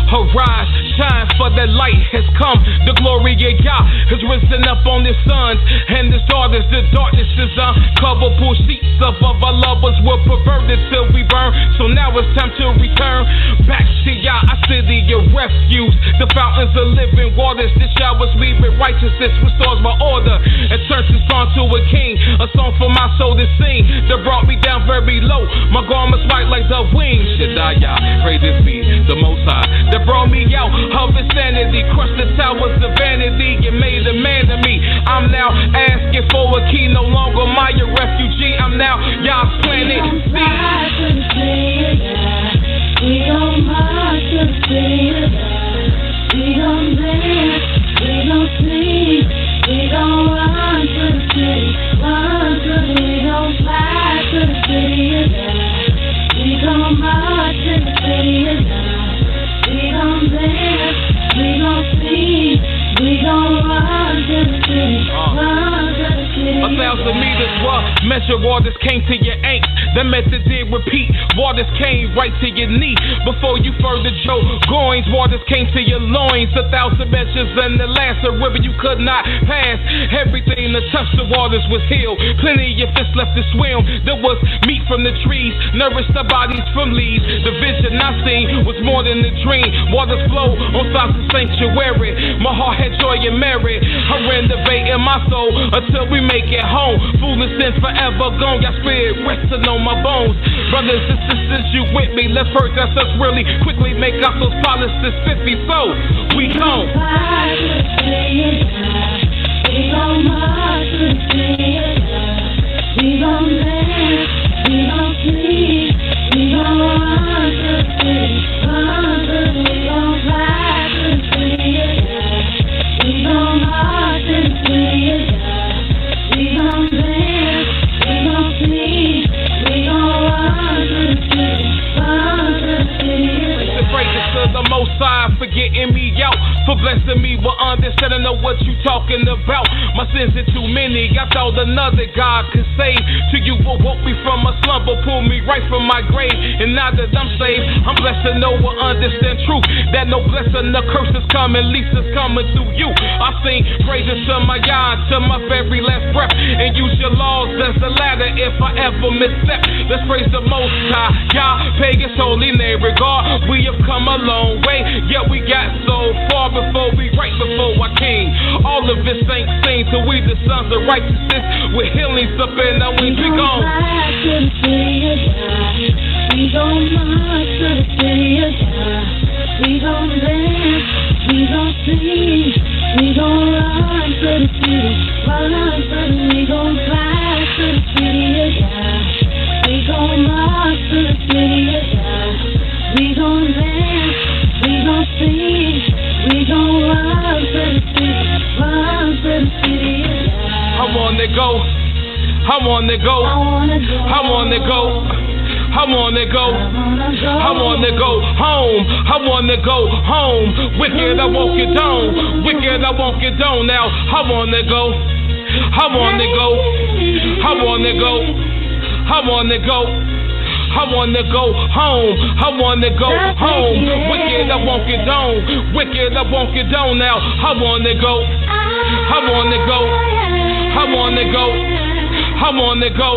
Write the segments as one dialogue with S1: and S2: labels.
S1: Arise, shine, for the light has come. The glory of Yah has risen up on his sons and his daughters. The darkness is uncovered. Pull sheets above our lovers were perverted till we burn. So now it's time to return back to Yah, our city of refuge. The fountains of living waters. The showers we with righteousness restores my order and turns this song to a king. A song for my soul to sing that brought me down very low. My garments white like the wings. YISH, praises be the Most High that brought me out of insanity, crushed the towers of vanity and made a man of me. I'm now asking for a key, no longer my refugee. I'm now Yah's planet C.
S2: We gon' march to the city of God. We gon' dance, we gon' sing, we gon' run to the city, we gon' fly to the city of God. We gon' march to the city of God. We gon' dance, we gon' sing, we gon' run to the city, run to the city.
S1: 1,000 meters were measure, waters came to your ankles. The method did repeat, waters came right to your knee. Before you furthered your goings, waters came to your loins. 1,000 measures and the last a river you could not pass. Everything that touched the waters was healed. Plenty of fish left to swim. There was meat from the trees, nourished the bodies from leaves. The vision I seen was more than a dream. Waters flow on sides of sanctuary. My heart had joy and merit. I'm renovating my soul until we make it home. Foolish sin forever gone. Got spirit resting on my bones. Brothers and sisters, you with me? Let's hurt ourselves really quickly. Make out those policies 50. So we gone.
S2: We gon' march to the city of God. We gon' dance, we gon' sleep, we gon' run to the city, we gon' fly to the city of God. We gon' march to the city of God. We gon' dance, we gon' sleep, we gon' run to the city,
S1: The praises to the Most High for getting me out, for blessing me with understanding of what you talking about. My sins are too many, I thought another God could save. To you will woke me from a slumber, pull me right from my grave. And now that I'm saved, I'm blessed to know and understand truth. That no blessing, no curses coming, least is coming through you. I sing praises to my God, to my very last breath. And use your laws as a ladder if I ever misstep. Let's praise the Most High, Yah, pay His holy name. Regard, we have come a long way, yet we got so far before we right before our King. All of His saints sing till we the sons of righteousness. With healings up in our wings, we gone.
S2: We gon' march to the city of God. We gon' dance, we gon' sing, we gon' run to the city, we gon' fly to the city of God. We gon' march to the city of God. We gon' dance, we gon' sing, we gon' run to the city, of God.
S1: I wanna go, I wanna go, I wanna go. I wanna go, I wanna go home, I wanna go home. Wicked, I won't get down, wicked, I won't get down now. I wanna go, I wanna go, I wanna go, I wanna go. I wanna go home, I wanna go home. Wicked, I won't get down, wicked, I won't get down now. I wanna go, I wanna go, I wanna go, I wanna go.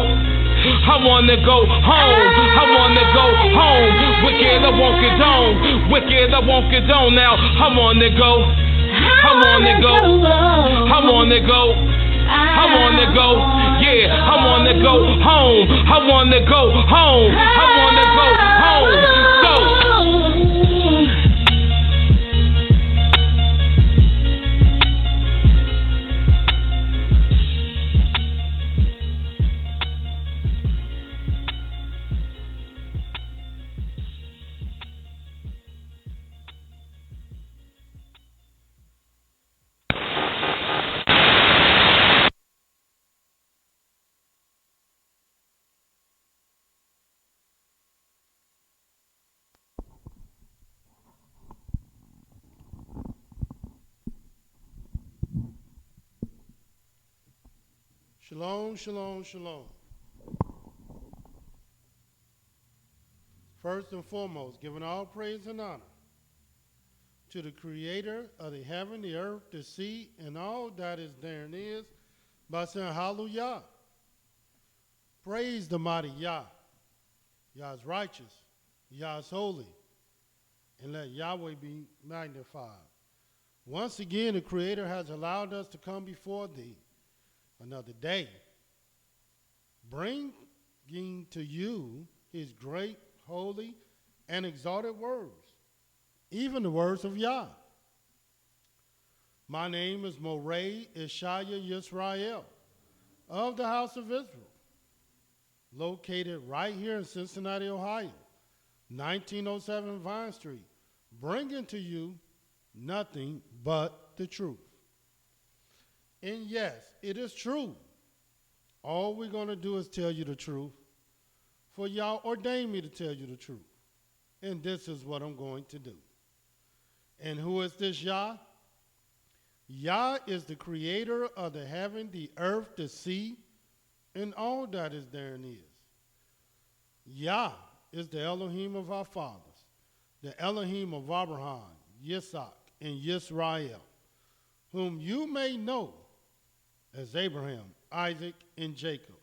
S1: I wanna go home, I wanna go home. Wicked, I won't get down, wicked, I won't get down now. I wanna go, I wanna go, I wanna go, I wanna go, yeah, I wanna go home, I wanna go home, I wanna go home. So
S3: Shalom, shalom, shalom. First and foremost, giving all praise and honor to the creator of the heaven, the earth, the sea, and all that is therein is, by saying hallelujah. Praise the mighty Yah. Yah is righteous. Yah is holy. And let Yahweh be magnified. Once again, the Creator has allowed us to come before thee another day, bringing to you his great, holy, and exalted words, even the words of Yah. My name is Mowreh IshYAH of the house of Israel, located right here in Cincinnati, Ohio, 1907 Vine Street, bringing to you nothing but the truth. And yes, it is true. All we're going to do is tell you the truth, for Yah ordained me to tell you the truth. And this is what I'm going to do. And who is this Yah? Yah is the creator of the heaven, the earth, the sea, and all that is therein is. Yah is the Elohim of our fathers, the Elohim of Abraham, Yitzhak, and YIsraEL, whom you may know as Abraham, Isaac, and Jacob.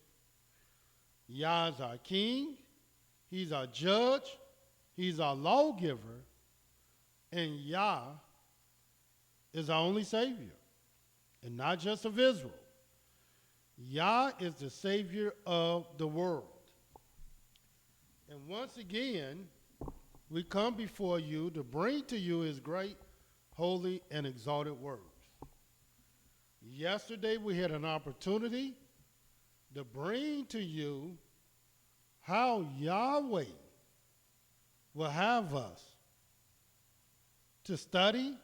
S3: Yah is our king, he's our judge, he's our lawgiver, and Yah is our only Savior, and not just of Israel. Yah is the Savior of the world. And once again, we come before you to bring to you his great, holy, and exalted words. Yesterday, we had an opportunity to bring to you how Yahweh will have us to study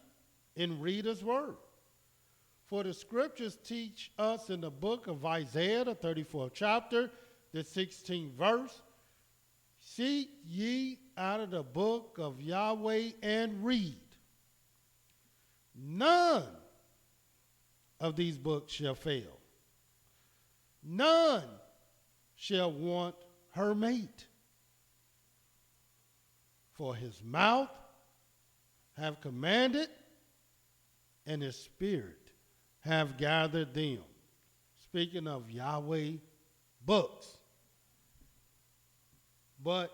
S3: and read his word. For the scriptures teach us in the book of Isaiah, the 34th chapter, the 16th verse, seek ye out of the book of Yahweh and read. None of these books shall fail. None shall want her mate. For his mouth have commanded, and his spirit have gathered them. Speaking of Yahweh books. But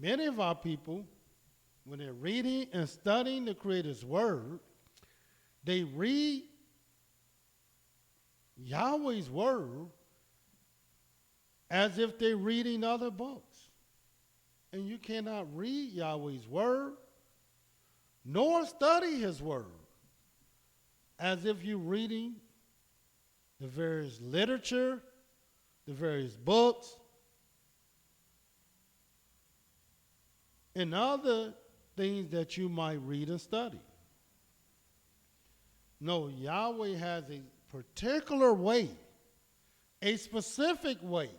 S3: many of our people, when they're reading and studying the Creator's word, they read Yahweh's word as if they're reading other books. And you cannot read Yahweh's word nor study his word as if you're reading the various literature, the various books, and other things that you might read and study. No, Yahweh has a particular way, a specific way,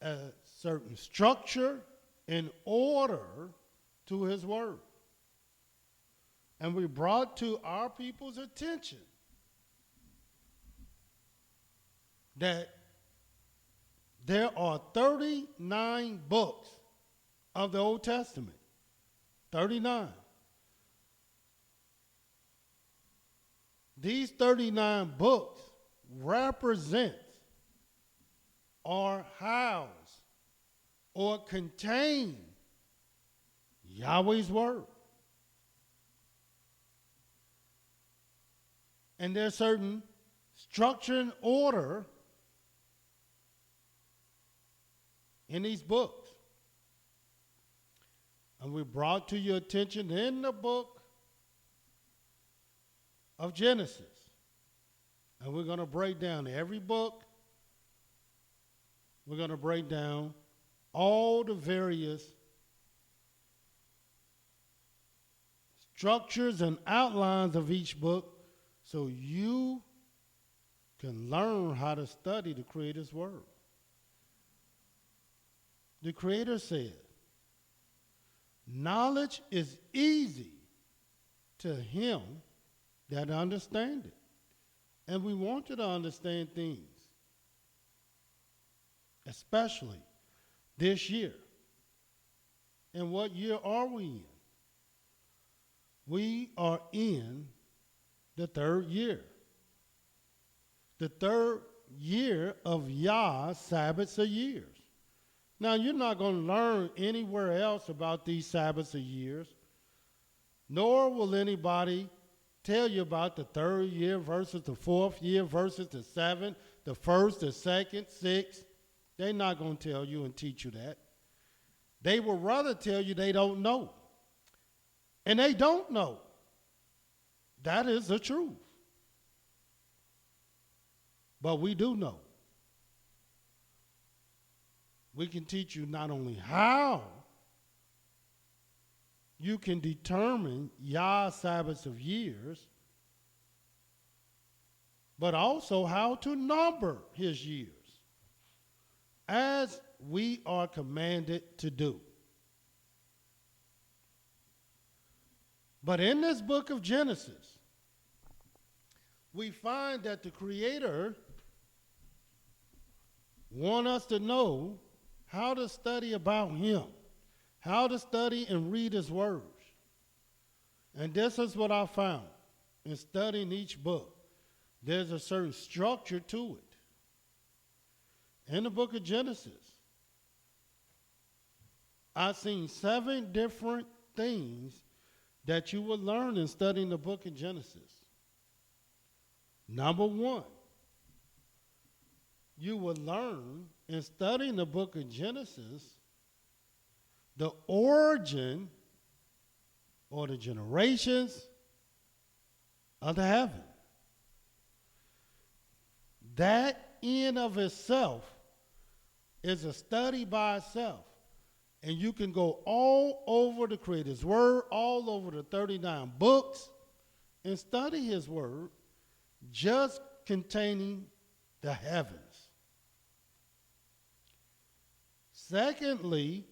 S3: a certain structure and order to his word. And we brought to our people's attention that there are 39 books of the Old Testament. 39. These 39 books represent or house or contain Yahweh's word. And there's certain structure and order in these books. And we brought to your attention in the book of Genesis. And we're going to break down every book. We're going to break down all the various structures and outlines of each book so you can learn how to study the Creator's word. The Creator said, knowledge is easy to him that understandeth. And we want you to understand things, especially this year. And what year are we in? We are in the third year. The third year of Yah's Sabbaths of years. Now, you're not going to learn anywhere else about these Sabbaths of years, nor will anybody tell you about the third year versus the fourth year versus the seventh, the first, the second, sixth. They're not going to tell you and teach you that. They will rather tell you they don't know. And they don't know. That is the truth. But we do know. We can teach you not only how you can determine Yah's Sabbaths of years, but also how to number his years, as we are commanded to do. But in this book of Genesis, we find that the Creator wants us to know how to study about him, how to study and read his words. And this is what I found in studying each book. There's a certain structure to it. In the book of Genesis, I've seen 7 different things that you will learn in studying the book of Genesis. Number 1, you will learn in studying the book of Genesis the origin or the generations of the heaven. That in of itself is a study by itself. And you can go all over the Creator's Word, all over the 39 books, and study his Word just containing the heavens. Secondly,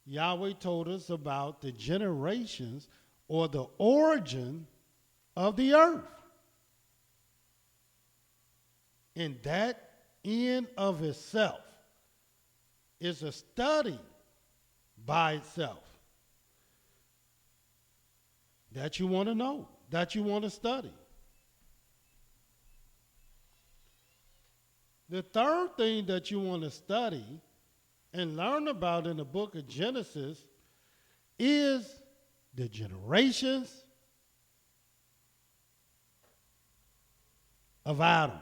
S3: Yahweh told us about the generations or the origin of the earth. And that in of itself is a study by itself that you want to know, that you want to study. The third thing that you want to study and learn about in the book of Genesis is the generations of Adam.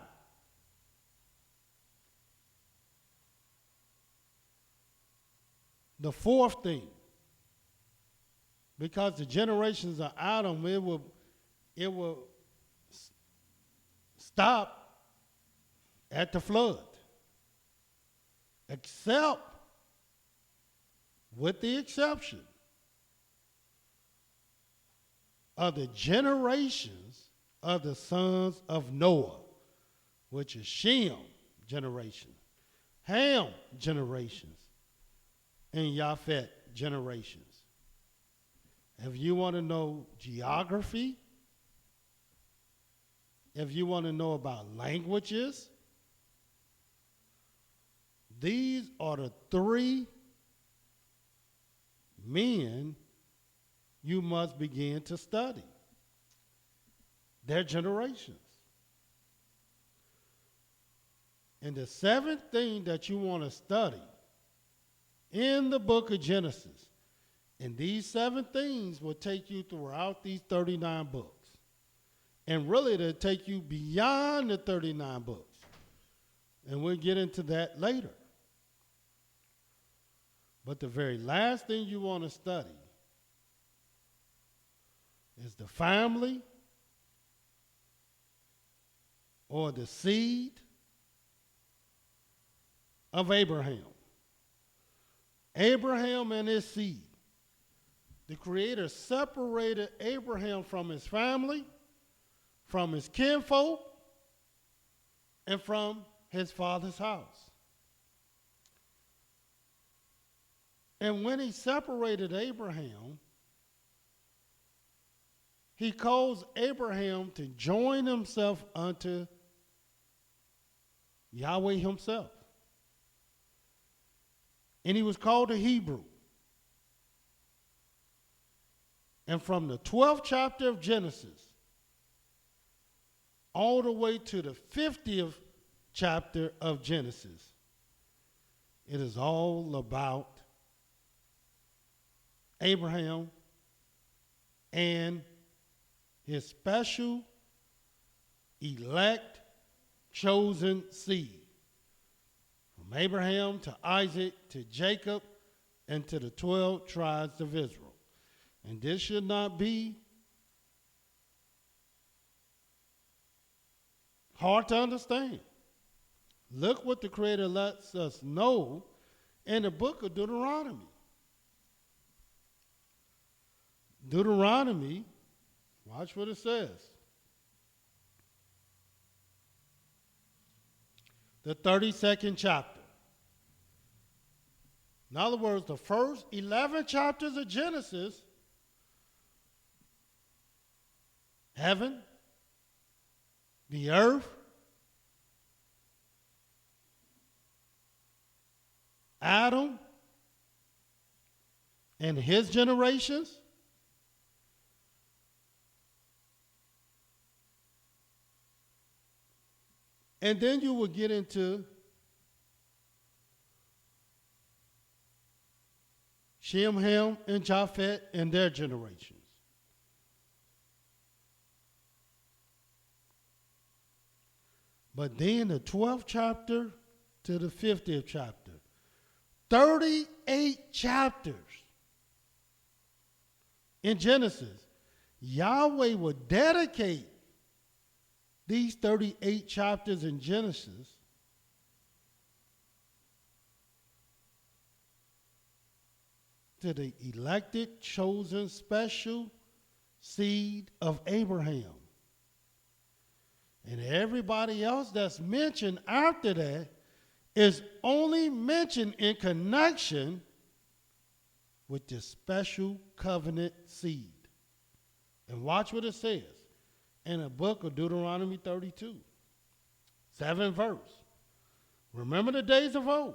S3: The fourth thing, because the generations of Adam, it will stop at the flood, except with the exception of the generations of the sons of Noah, which is Shem generation, Ham generations, and Yafet generations. If you want to know geography, if you want to know about languages, these are the 3 men you must begin to study. Their generations. And the 7th thing that you want to study in the book of Genesis, and these 7 things will take you throughout these 39 books. And really, they'll take you beyond the 39 books. And we'll get into that later. But the very last thing you want to study is the family or the seed of Abraham. Abraham and his seed. The Creator separated Abraham from his family, from his kinfolk, and from his father's house. And when he separated Abraham, he caused Abraham to join himself unto Yahweh himself. And he was called a Hebrew. And from the 12th chapter of Genesis all the way to the 50th chapter of Genesis, it is all about Abraham and his special, elect, chosen seed. From Abraham to Isaac to Jacob and to the 12 tribes of Israel. And this should not be hard to understand. Look what the Creator lets us know in the book of Deuteronomy. Deuteronomy, watch what it says. The 32nd chapter. In other words, the first 11 chapters of Genesis, heaven, the earth, Adam and his generations, and then you will get into Shem, Ham, and Japheth and their generations. But then the 12th chapter to the 50th chapter, 38 chapters in Genesis, Yahweh would dedicate these 38 chapters in Genesis to the elected, chosen, special seed of Abraham. And everybody else that's mentioned after that is only mentioned in connection with this special covenant seed. And watch what it says in the book of Deuteronomy 32, 7th verse. Remember the days of old.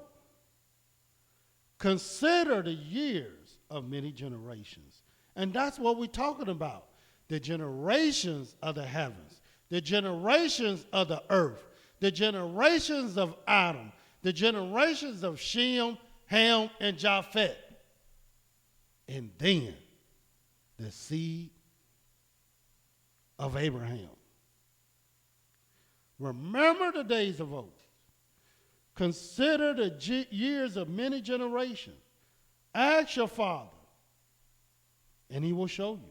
S3: Consider the years of many generations. And that's what we're talking about. The generations of the heavens, the generations of the earth, the generations of Adam, the generations of Shem, Ham, and Japheth. And then the seed of Abraham. Remember the days of old. Consider the years of many generations. Ask your father, and he will show you.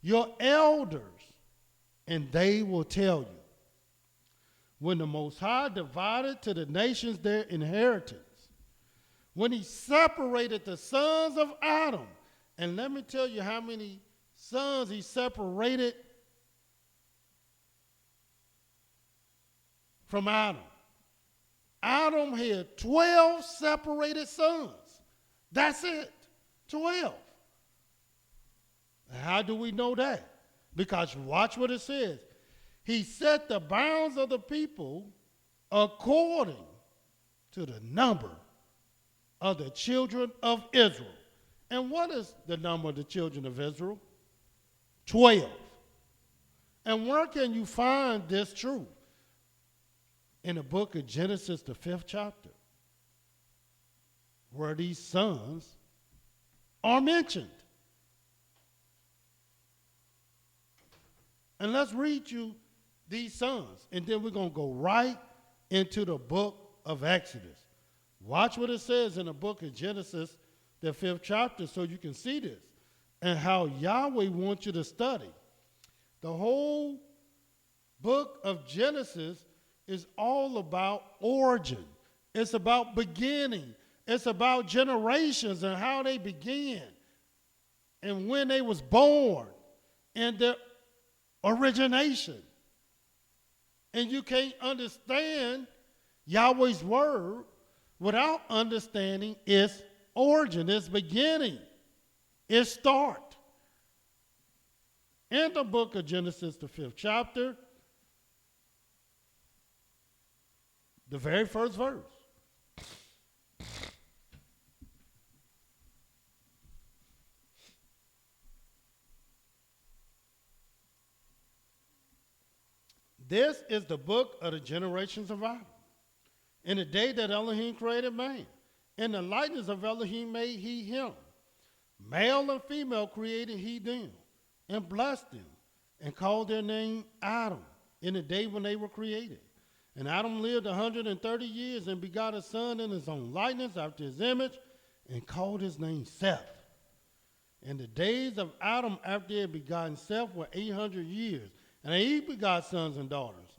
S3: Your elders, and they will tell you. When the Most High divided to the nations their inheritance, when he separated the sons of Adam, and let me tell you how many sons he separated from Adam. Adam had 12 separated sons. That's it, 12. And how do we know that? Because watch what it says. He set the bounds of the people according to the number of the children of Israel. And what is the number of the children of Israel? 12. And where can you find this truth? In the book of Genesis, the 5th chapter, where these sons are mentioned. And let's read you these sons, and then we're going to go right into the book of Exodus. Watch what it says in the book of Genesis, the 5th chapter, so you can see this and how Yahweh wants you to study. The whole book of Genesis is all about origin. It's about beginning. It's about generations and how they began and when they was born and their origination. And you can't understand Yahweh's word without understanding its origin, its beginning, its start. In the book of Genesis, the 5th chapter, the very first verse. This is the book of the generations of Adam. In the day that Elohim created man, in the likeness of Elohim made he him. Male and female created he them, and blessed them, and called their name Adam in the day when they were created. And Adam lived 130 years and begot a son in his own likeness after his image, and called his name Seth. And the days of Adam after he had begotten Seth were 800 years, and he begot sons and daughters.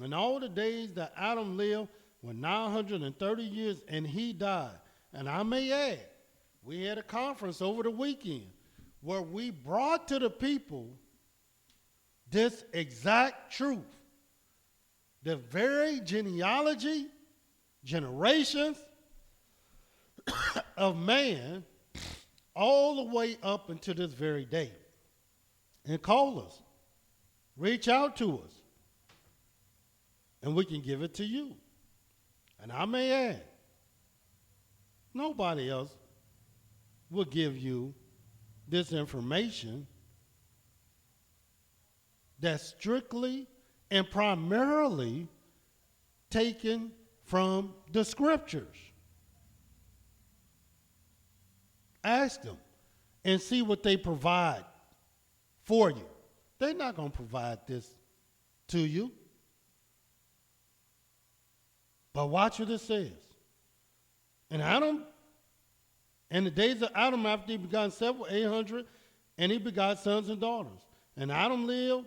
S3: And all the days that Adam lived were 930 years, and he died. And I may add, we had a conference over the weekend where we brought to the people this exact truth. The very genealogy, generations of man, all the way up until this very day. And call us. Reach out to us. And we can give it to you. And I may add, nobody else will give you this information that's strictly and primarily taken from the scriptures. Ask them and see what they provide for you. They're not going to provide this to you. But watch what it says. And Adam, and the days of Adam after he begot Seth were 800, and he begot sons and daughters. And Adam lived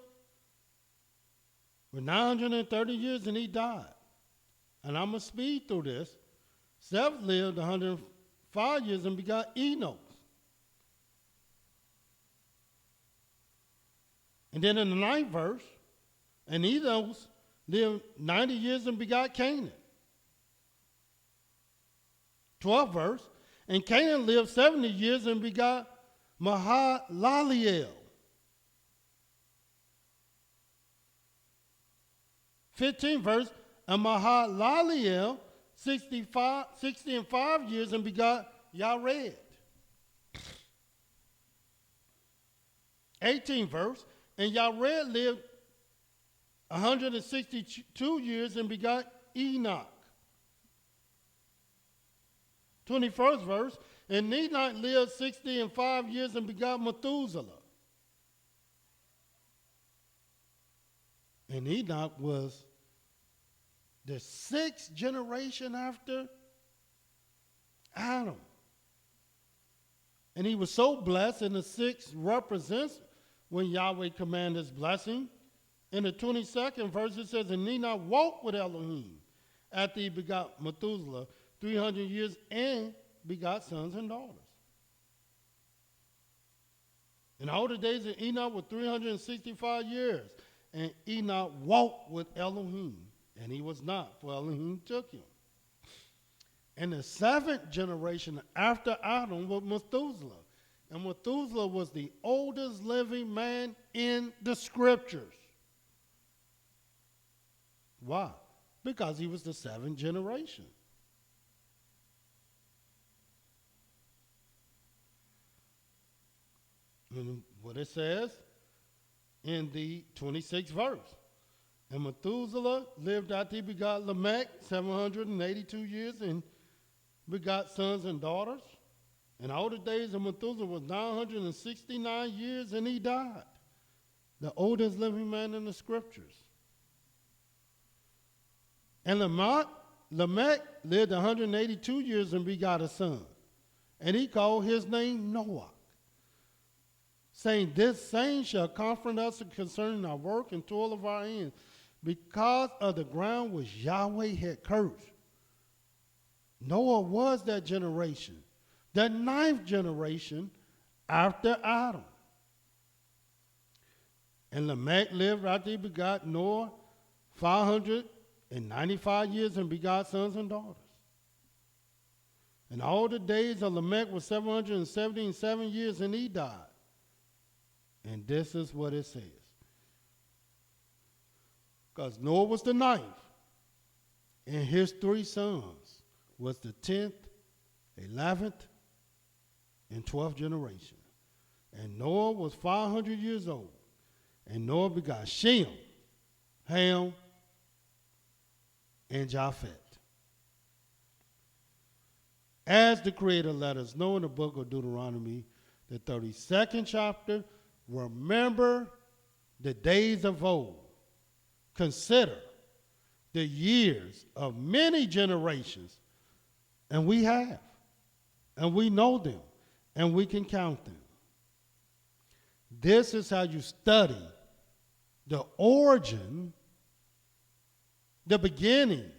S3: for 930 years, and he died. And I'm going to speed through this. Seth lived 105 years and begot Enoch. And then in the 9th verse, and Enoch lived 90 years and begot Canaan. 12th verse, and Canaan lived 70 years and begot Mahalaleel. 15th verse, and Mahalaleel 60 and 5 years and begot Yared. 18th verse, and Yared lived 162 years and begot Enoch. 21st verse, and Enoch lived 60 and 5 years and begot Methuselah. And Enoch was the 6th generation after Adam. And he was so blessed, and the 6th represents when Yahweh commanded his blessing. In the 22nd verse it says, and Enoch walked with Elohim after he begot Methuselah 300 years and begot sons and daughters. And all the days of Enoch were 365 years. And Enoch walked with Elohim, and he was not, for Elohim took him. And the 7th generation after Adam was Methuselah. And Methuselah was the oldest living man in the scriptures. Why? Because he was the 7th generation. And what it says in the 26th verse. And Methuselah lived after he begot Lamech 782 years and begot sons and daughters. And all the days of Methuselah was 969 years, and he died. The oldest living man in the scriptures. And Lamech lived 182 years and begot a son. And he called his name Noah, saying, this same shall comfort us concerning our work and toil of our hands, because of the ground which Yahweh had cursed. Noah was that generation, the 9th generation after Adam. And Lamech lived after he begot Noah 595 years and begot sons and daughters. And all the days of Lamech were 777 years, and he died. And this is what it says. Because Noah was the 9th, and his 3 sons was the 10th, 11th, and 12th generation. And Noah was 500 years old. And Noah begot Shem, Ham, and Japheth. As the Creator let us know in the book of Deuteronomy, the 32nd chapter, remember the days of old. Consider the years of many generations, and we have, and we know them, and we can count them. This is how you study the origin, the beginning,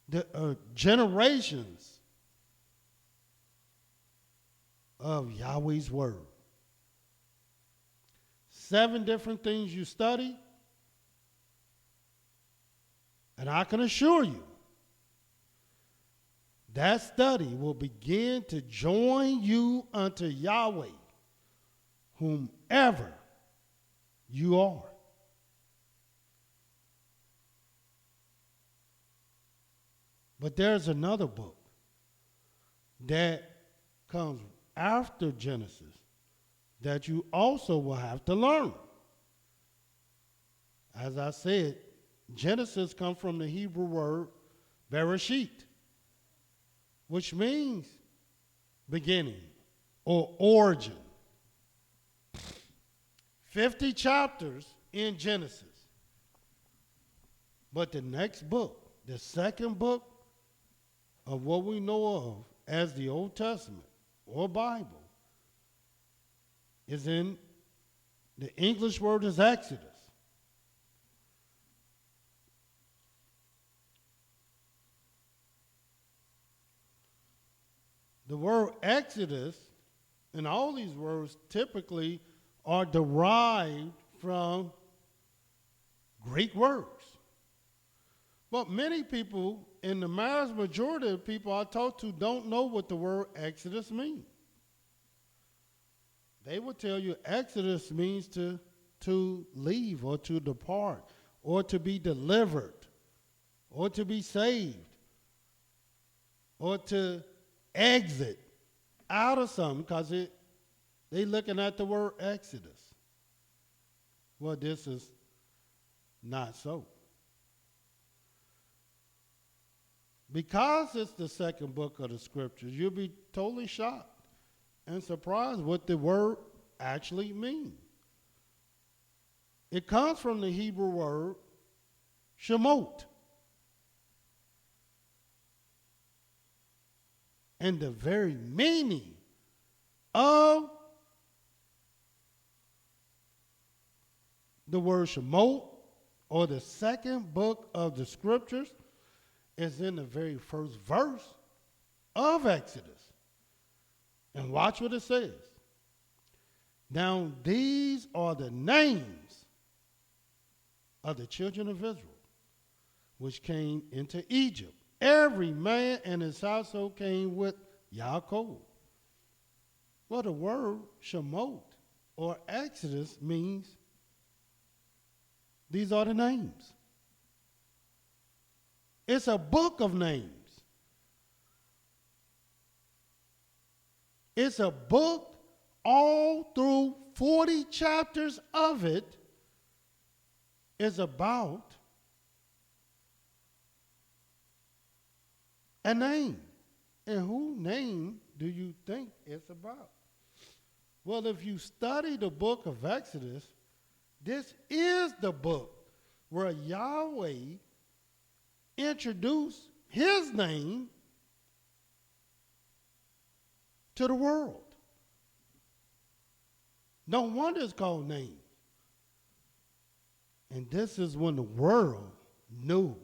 S3: the generations of Yahweh's word. 7 different things you study, and I can assure you that study will begin to join you unto Yahweh, whomever you are. But there's another book that comes after Genesis that you also will have to learn. As I said, Genesis comes from the Hebrew word Bereshit, which means beginning or origin. 50 chapters in Genesis. But the next book, the second book of what we know of as the Old Testament or Bible, is in, the English word is Exodus. The word Exodus, and all these words typically are derived from Greek words. But many people, and the vast majority of people I talk to, don't know what the word Exodus means. They will tell you Exodus means to leave or to depart or to be delivered or to be saved or to exit out of something, because they looking at the word Exodus. Well, this is not so. Because it's the second book of the scriptures, you'll be totally shocked and surprised what the word actually means. It comes from the Hebrew word shemot. And the very meaning of the word shemot, or the second book of the scriptures, is in the very first verse of Exodus. And watch what it says. Now these are the names of the children of Israel, which came into Egypt. Every man and his household came with Yaakov. Well, the word Shemot or Exodus means these are the names. It's a book of names. It's a book, all through 40 chapters of it is about a name. And whose name do you think it's about? Well, if you study the book of Exodus, this is the book where Yahweh introduced his name to the world. No wonder it's called names. And this is when the world knew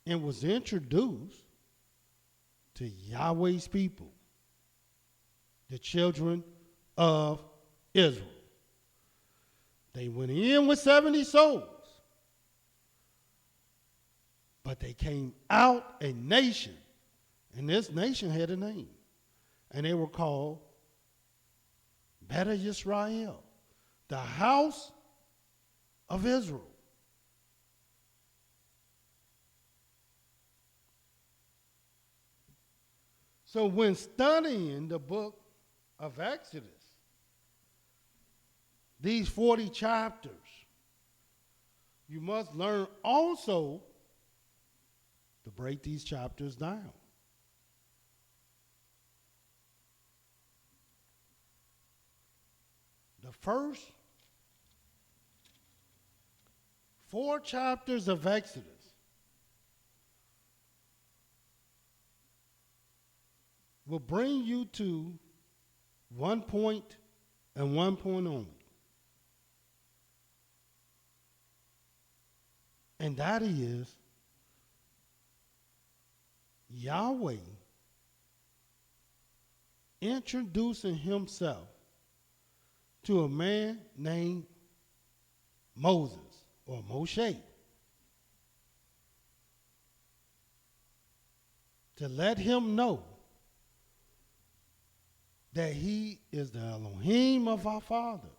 S3: and was introduced to Yahweh's people, the children of Israel. They went in with 70 souls, but they came out a nation, and this nation had a name, and they were called YIsraEL, the house of Israel. So when studying the book of Exodus, these 40 chapters, you must learn also to break these chapters down. The first 4 chapters of Exodus will bring you to one point and one point only. And that is Yahweh introducing himself to a man named Moses or Moshe to let him know that he is the Elohim of our fathers.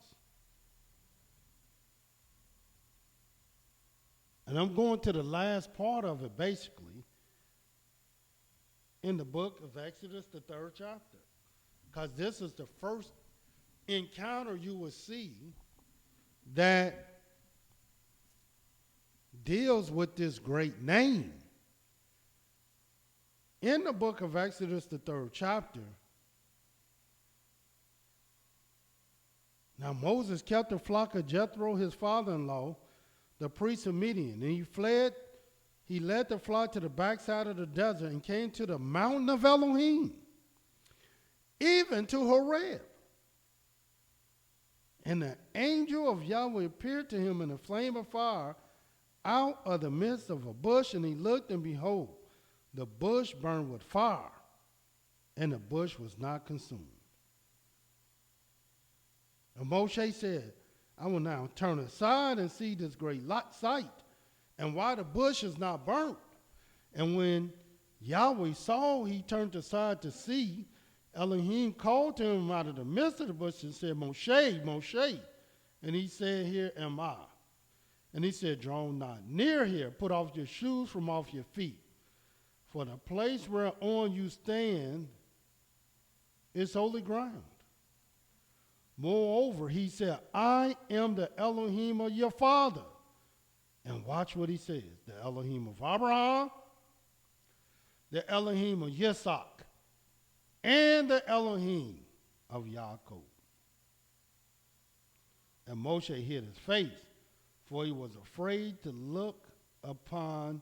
S3: And I'm going to the last part of it, basically, in the book of Exodus, the 3rd chapter. Because this is the first encounter you will see that deals with this great name. In the book of Exodus, the 3rd chapter, now Moses kept the flock of Jethro, his father-in-law, the priest of Midian, and he led the flock to the backside of the desert and came to the mountain of Elohim, even to Horeb. And the angel of Yahweh appeared to him in a flame of fire out of the midst of a bush, and he looked, and behold, the bush burned with fire, and the bush was not consumed. And Moshe said, I will now turn aside and see this great sight, and why the bush is not burnt. And when Yahweh saw, he turned aside to see. Elohim called to him out of the midst of the bush and said, Moshe, Moshe. And he said, Here am I. And he said, Draw not near here, put off your shoes from off your feet. For the place whereon you stand is holy ground. Moreover, he said, I am the Elohim of your father. And watch what he says. The Elohim of Abraham, the Elohim of Yitzhak, and the Elohim of Yaakov. And Moshe hid his face, for he was afraid to look upon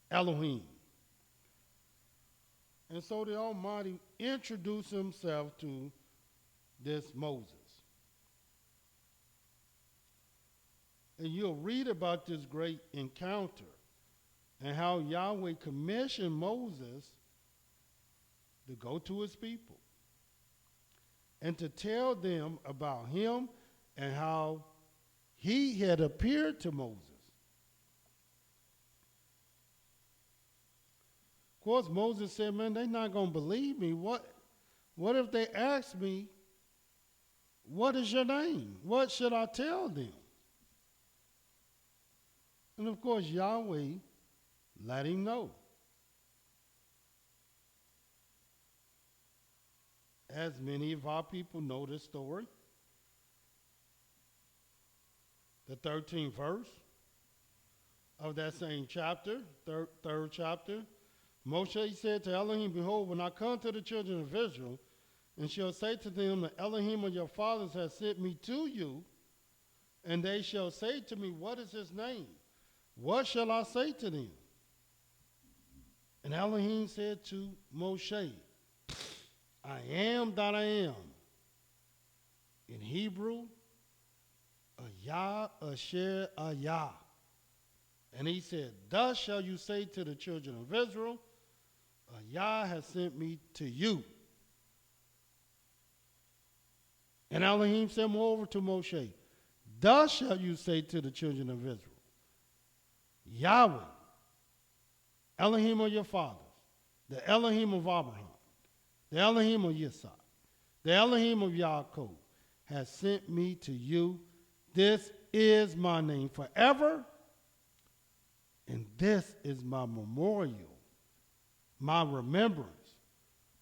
S3: Elohim. And so the Almighty introduced himself to this Moses. And you'll read about this great encounter and how Yahweh commissioned Moses to go to his people and to tell them about him and how he had appeared to Moses. Of course, Moses said, man, they're not going to believe me. What if they ask me, what is your name? What should I tell them? And of course, Yahweh let him know. As many of our people know this story, the 13th verse of that same chapter, third chapter, Moshe said to Elohim, Behold, when I come to the children of Israel, and shall say to them, the Elohim of your fathers has sent me to you, and they shall say to me, what is his name? What shall I say to them? And Elohim said to Moshe, I am that I am. In Hebrew, YAH, YISraEL. And he said, thus shall you say to the children of Israel, YAH has sent me to you. And Elohim said moreover to Moshe, thus shall you say to the children of Israel, Yahweh, Elohim of your fathers, the Elohim of Abraham, the Elohim of Yitzhak, the Elohim of Yaakov, has sent me to you. This is my name forever, and this is my memorial, my remembrance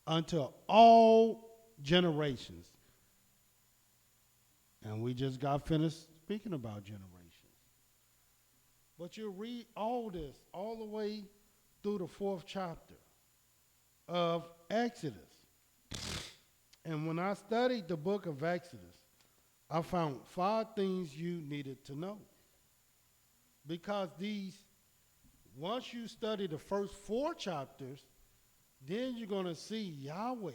S3: unto all generations. And we just got finished speaking about generations. But you read all this all the way through the 4th chapter of Exodus. And when I studied the book of Exodus, I found 5 things you needed to know. Because once you study the first 4 chapters, then you're going to see Yahweh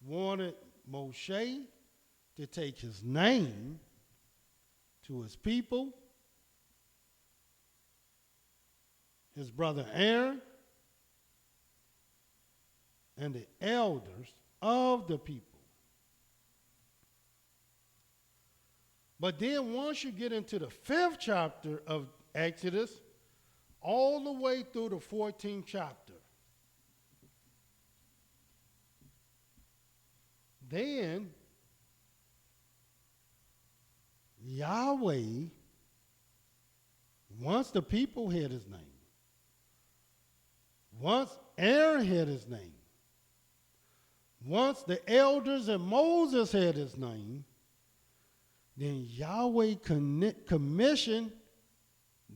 S3: wanted Moshe to take his name to his people, his brother Aaron, and the elders of the people. But then once you get into the 5th chapter of Exodus, all the way through the 14th chapter, then Yahweh, once the people had his name, once Aaron had his name, once the elders and Moses had his name, then Yahweh commissioned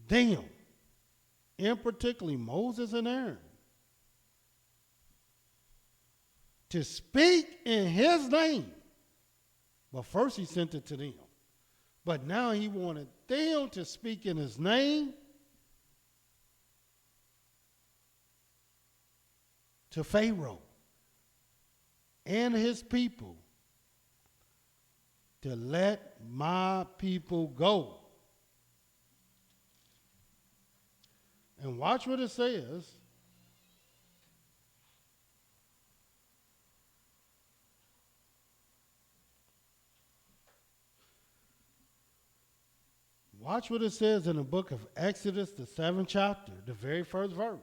S3: them, and particularly Moses and Aaron, to speak in his name. But first he sent it to them. But now he wanted them to speak in his name to Pharaoh and his people, to let my people go. And watch what it says. Watch what it says in the book of Exodus, the 7th chapter, the very first verse.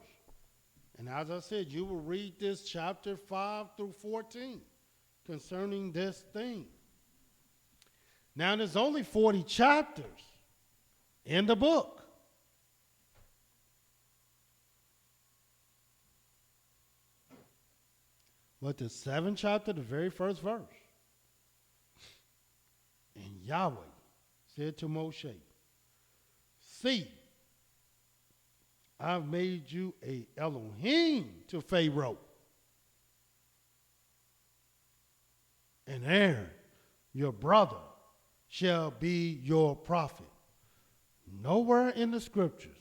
S3: And as I said, you will read this chapter 5 through 14 concerning this thing. Now, there's only 40 chapters in the book. But the 7th chapter, the very first verse. And Yahweh said to Moshe, see, I've made you a Elohim to Pharaoh. And Aaron, your brother, shall be your prophet. Nowhere in the scriptures,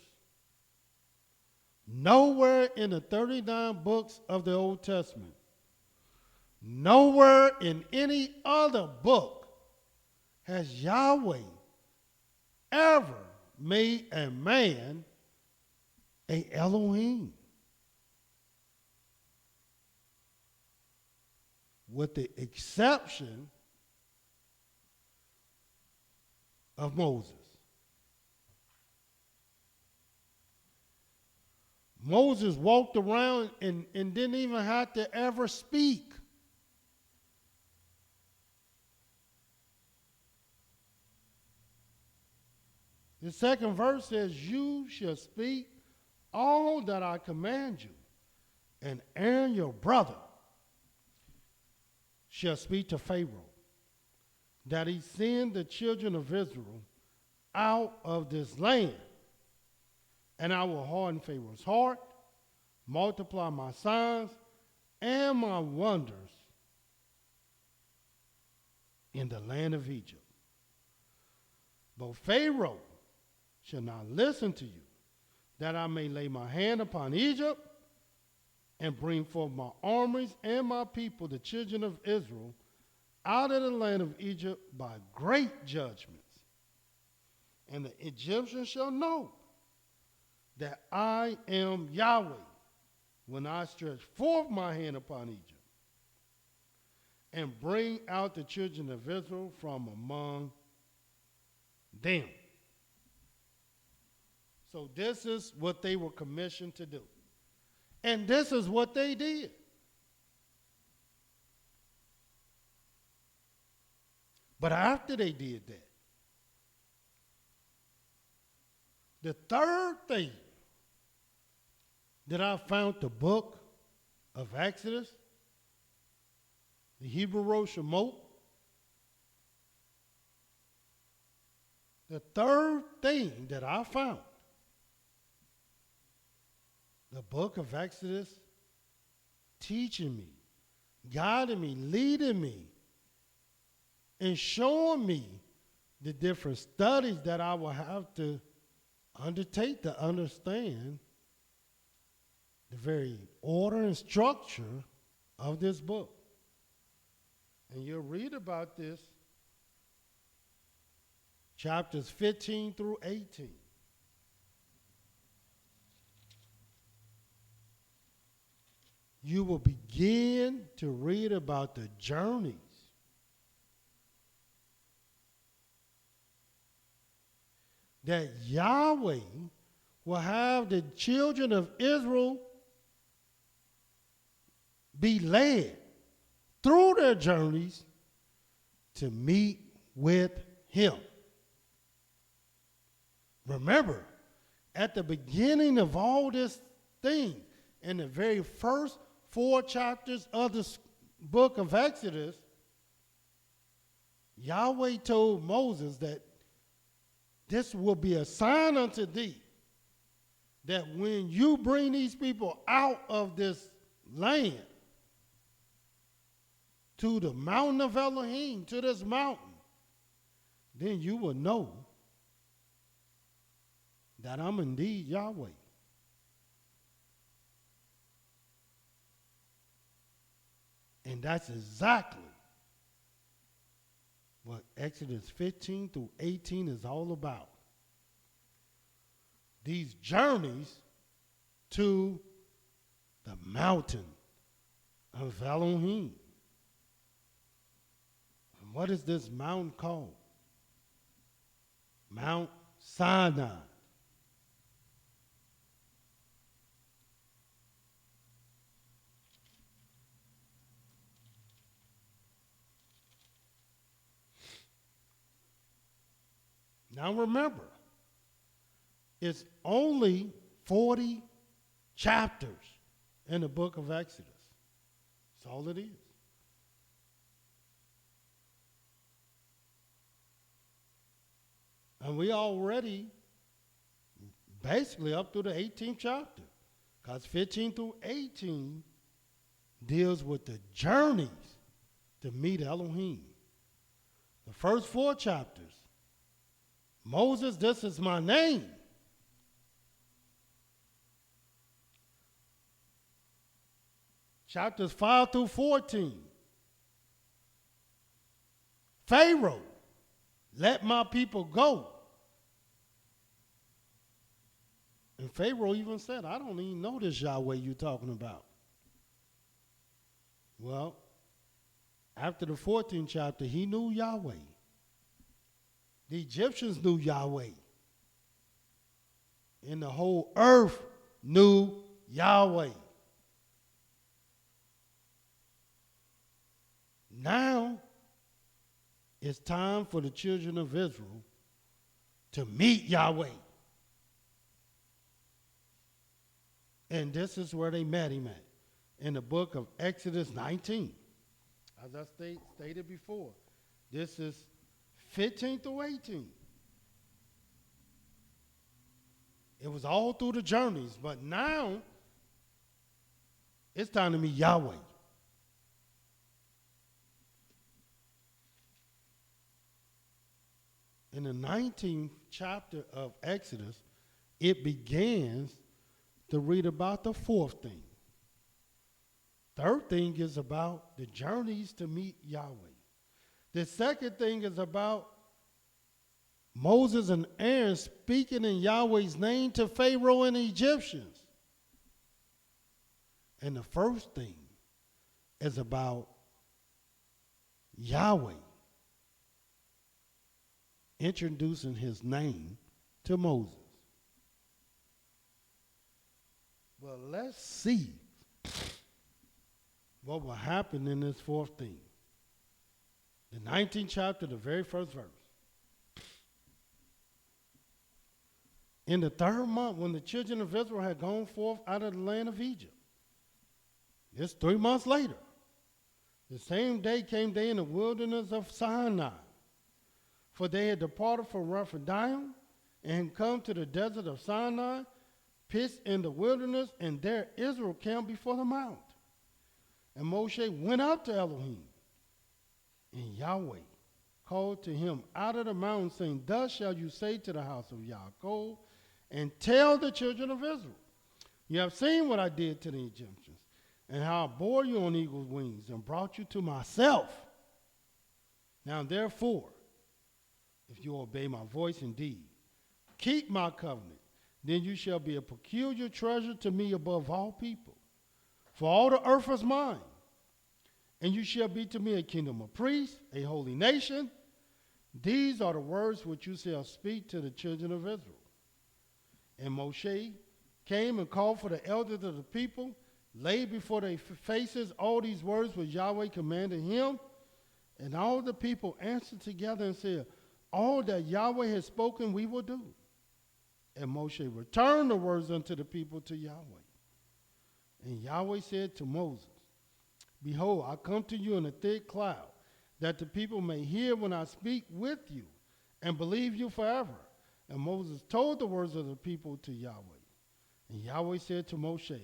S3: nowhere in the 39 books of the Old Testament, nowhere in any other book has Yahweh ever made a man a Elohim, with the exception of Moses. Moses walked around and didn't even have to ever speak. The 2nd verse says, you shall speak all that I command you, and Aaron your brother shall speak to Pharaoh, that he send the children of Israel out of this land. And I will harden Pharaoh's heart, multiply my signs and my wonders in the land of Egypt. But Pharaoh shall not listen to you, that I may lay my hand upon Egypt and bring forth my armies and my people, the children of Israel, out of the land of Egypt by great judgments. And the Egyptians shall know that I am Yahweh when I stretch forth my hand upon Egypt and bring out the children of Israel from among them. So this is what they were commissioned to do. And this is what they did. But after they did that, the third thing that I found the book of Exodus, the Hebrew word Shemot, The third thing that I found, the book of Exodus teaching me, guiding me, leading me, and showing me the different studies that I will have to undertake to understand the very order and structure of this book. And you'll read about this, chapters 15 through 18. You will begin to read about the journeys that Yahweh will have the children of Israel be led through their journeys to meet with him. Remember, at the beginning of all this thing, in the very first 4 chapters of the book of Exodus, Yahweh told Moses that this will be a sign unto thee, that when you bring these people out of this land to the mountain of Elohim, to this mountain, then you will know that I'm indeed Yahweh. And that's exactly what Exodus 15 through 18 is all about. These journeys to the mountain of Elohim. And what is this mountain called? Mount Sinai. Now remember, it's only 40 chapters in the book of Exodus. That's all it is. And we already basically up through the 18th chapter, because 15 through 18 deals with the journeys to meet Elohim. The first 4 chapters, Moses, this is my name. Chapters 5 through 14. Pharaoh, let my people go. And Pharaoh even said, I don't even know this Yahweh you're talking about. Well, after the 14th chapter, he knew Yahweh. The Egyptians knew Yahweh. And the whole earth knew Yahweh. Now, it's time for the children of Israel to meet Yahweh. And this is where they met him at, in the book of Exodus 19. As I stated before, this is 15 through 18. It was all through the journeys, but now it's time to meet Yahweh. In the 19th chapter of Exodus, it begins to read about the 4th thing. Third thing is about the journeys to meet Yahweh. The second thing is about Moses and Aaron speaking in Yahweh's name to Pharaoh and the Egyptians. And the first thing is about Yahweh introducing his name to Moses. Well, let's see what will happen in this 4th thing. The 19th chapter, the very first verse. In the 3rd month, when the children of Israel had gone forth out of the land of Egypt, it's 3 months later, the same day came they in the wilderness of Sinai. For they had departed from Rephidim and had come to the desert of Sinai, pitched in the wilderness, and there Israel camped before the mount. And Moshe went up to Elohim, and Yahweh called to him out of the mountain, saying, Thus shall you say to the house of Yaakov, and tell the children of Israel, You have seen what I did to the Egyptians, and how I bore you on eagle's wings, and brought you to myself. Now therefore, if you obey my voice indeed, keep my covenant, then you shall be a peculiar treasure to me above all people. For all the earth is mine, and you shall be to me a kingdom of priests, a holy nation. These are the words which you shall speak to the children of Israel. And Moshe came and called for the elders of the people, laid before their faces all these words which Yahweh commanded him. And all the people answered together and said, All that Yahweh has spoken we will do. And Moshe returned the words unto the people to Yahweh. And Yahweh said to Moses, Behold, I come to you in a thick cloud, that the people may hear when I speak with you, and believe you forever. And Moses told the words of the people to Yahweh. And Yahweh said to Moshe,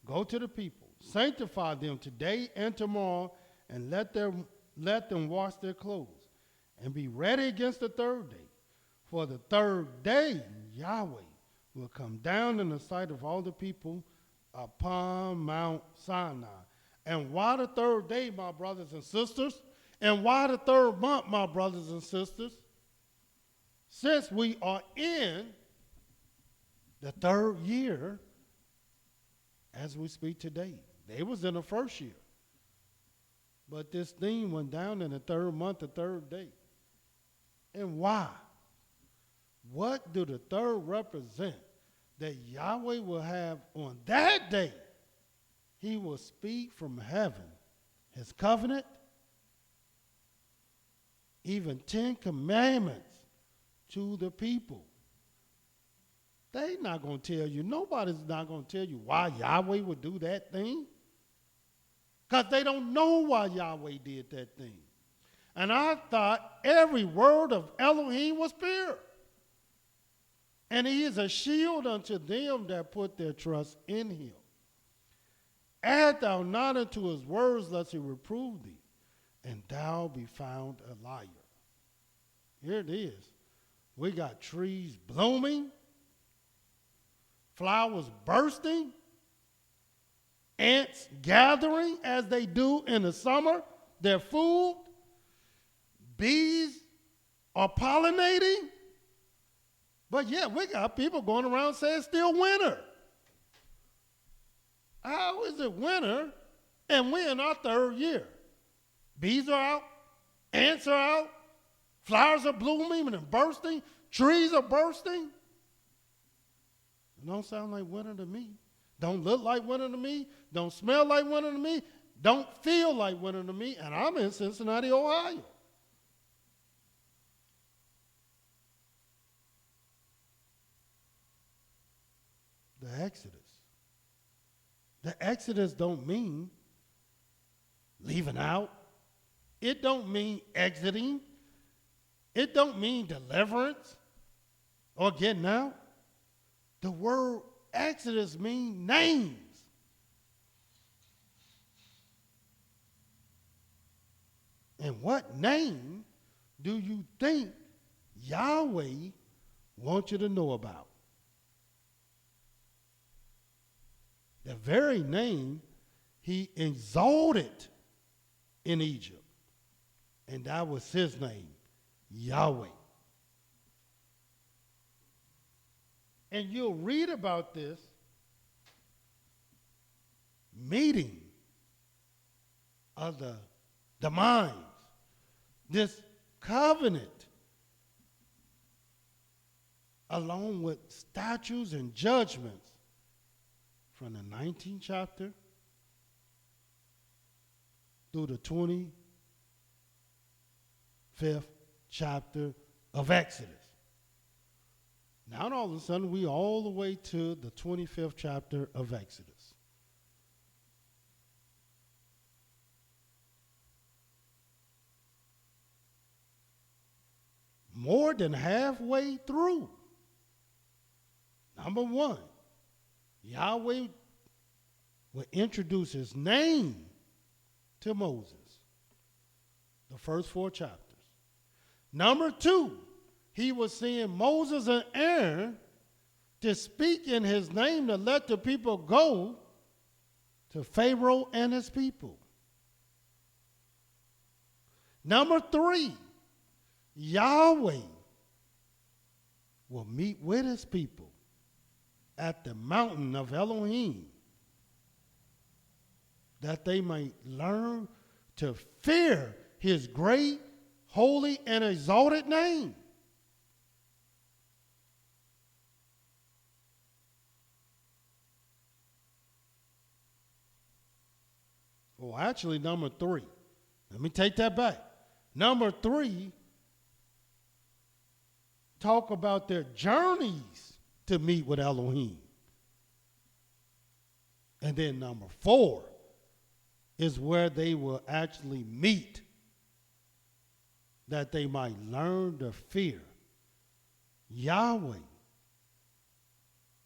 S3: Go to the people, sanctify them today and tomorrow, and let them wash their clothes, and be ready against the third day. For the third day Yahweh will come down in the sight of all the people upon Mount Sinai. And why the third day, my brothers and sisters? And why the third month, my brothers and sisters? Since we are in the third year as we speak today. They was in the first year. But this thing went down in the third month, the third day. And why? What do the third represent? That Yahweh will have on that day, he will speak from heaven, his covenant, even 10 commandments to the people. They're not going to tell you, nobody's not going to tell you why Yahweh would do that thing. Because they don't know why Yahweh did that thing. And I thought every word of Elohim was pure. And he is a shield unto them that put their trust in him. Add thou not unto his words, lest he reprove thee, and thou be found a liar. Here it is. We got trees blooming, flowers bursting, ants gathering as they do in the summer, their food, bees are pollinating. But yeah, we got people going around saying it's still winter. How is it winter and we're in our third year? Bees are out, ants are out, flowers are blooming and bursting, trees are bursting. It don't sound like winter to me. Don't look like winter to me. Don't smell like winter to me. Don't feel like winter to me. And I'm in Cincinnati, Ohio. The Exodus. The Exodus don't mean leaving out. It don't mean exiting. It don't mean deliverance or getting out. The word Exodus means names. And what name do you think Yahweh wants you to know about? The very name he exalted in Egypt. And that was his name, Yahweh. And you'll read about this meeting of the minds, this covenant, along with statutes and judgments from the 19th chapter through the 25th chapter of Exodus. Now all of a sudden we all the way to the 25th chapter of Exodus. more than halfway through. Number one, Yahweh will introduce his name to Moses. The first 4 chapters. Number 2, he was sending Moses and Aaron to speak in his name to let the people go to Pharaoh and his people. Number 3, Yahweh will meet with his people at the mountain of Elohim, that they might learn to fear his great, holy, and exalted name. Well, actually, number 3. Let me take that back. Number 3, talk about their journeys to meet with Elohim. And then number 4 is where they will actually meet, that they might learn to fear Yahweh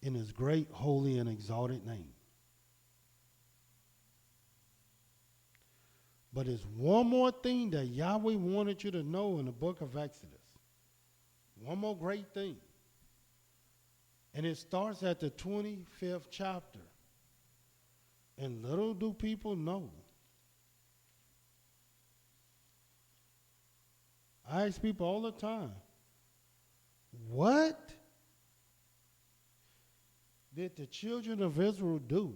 S3: in his great, holy, and exalted name. But there's one more thing that Yahweh wanted you to know in the book of Exodus. One more great thing. And it starts at the 25th chapter. And little do people know. I ask people all the time, what did the children of Israel do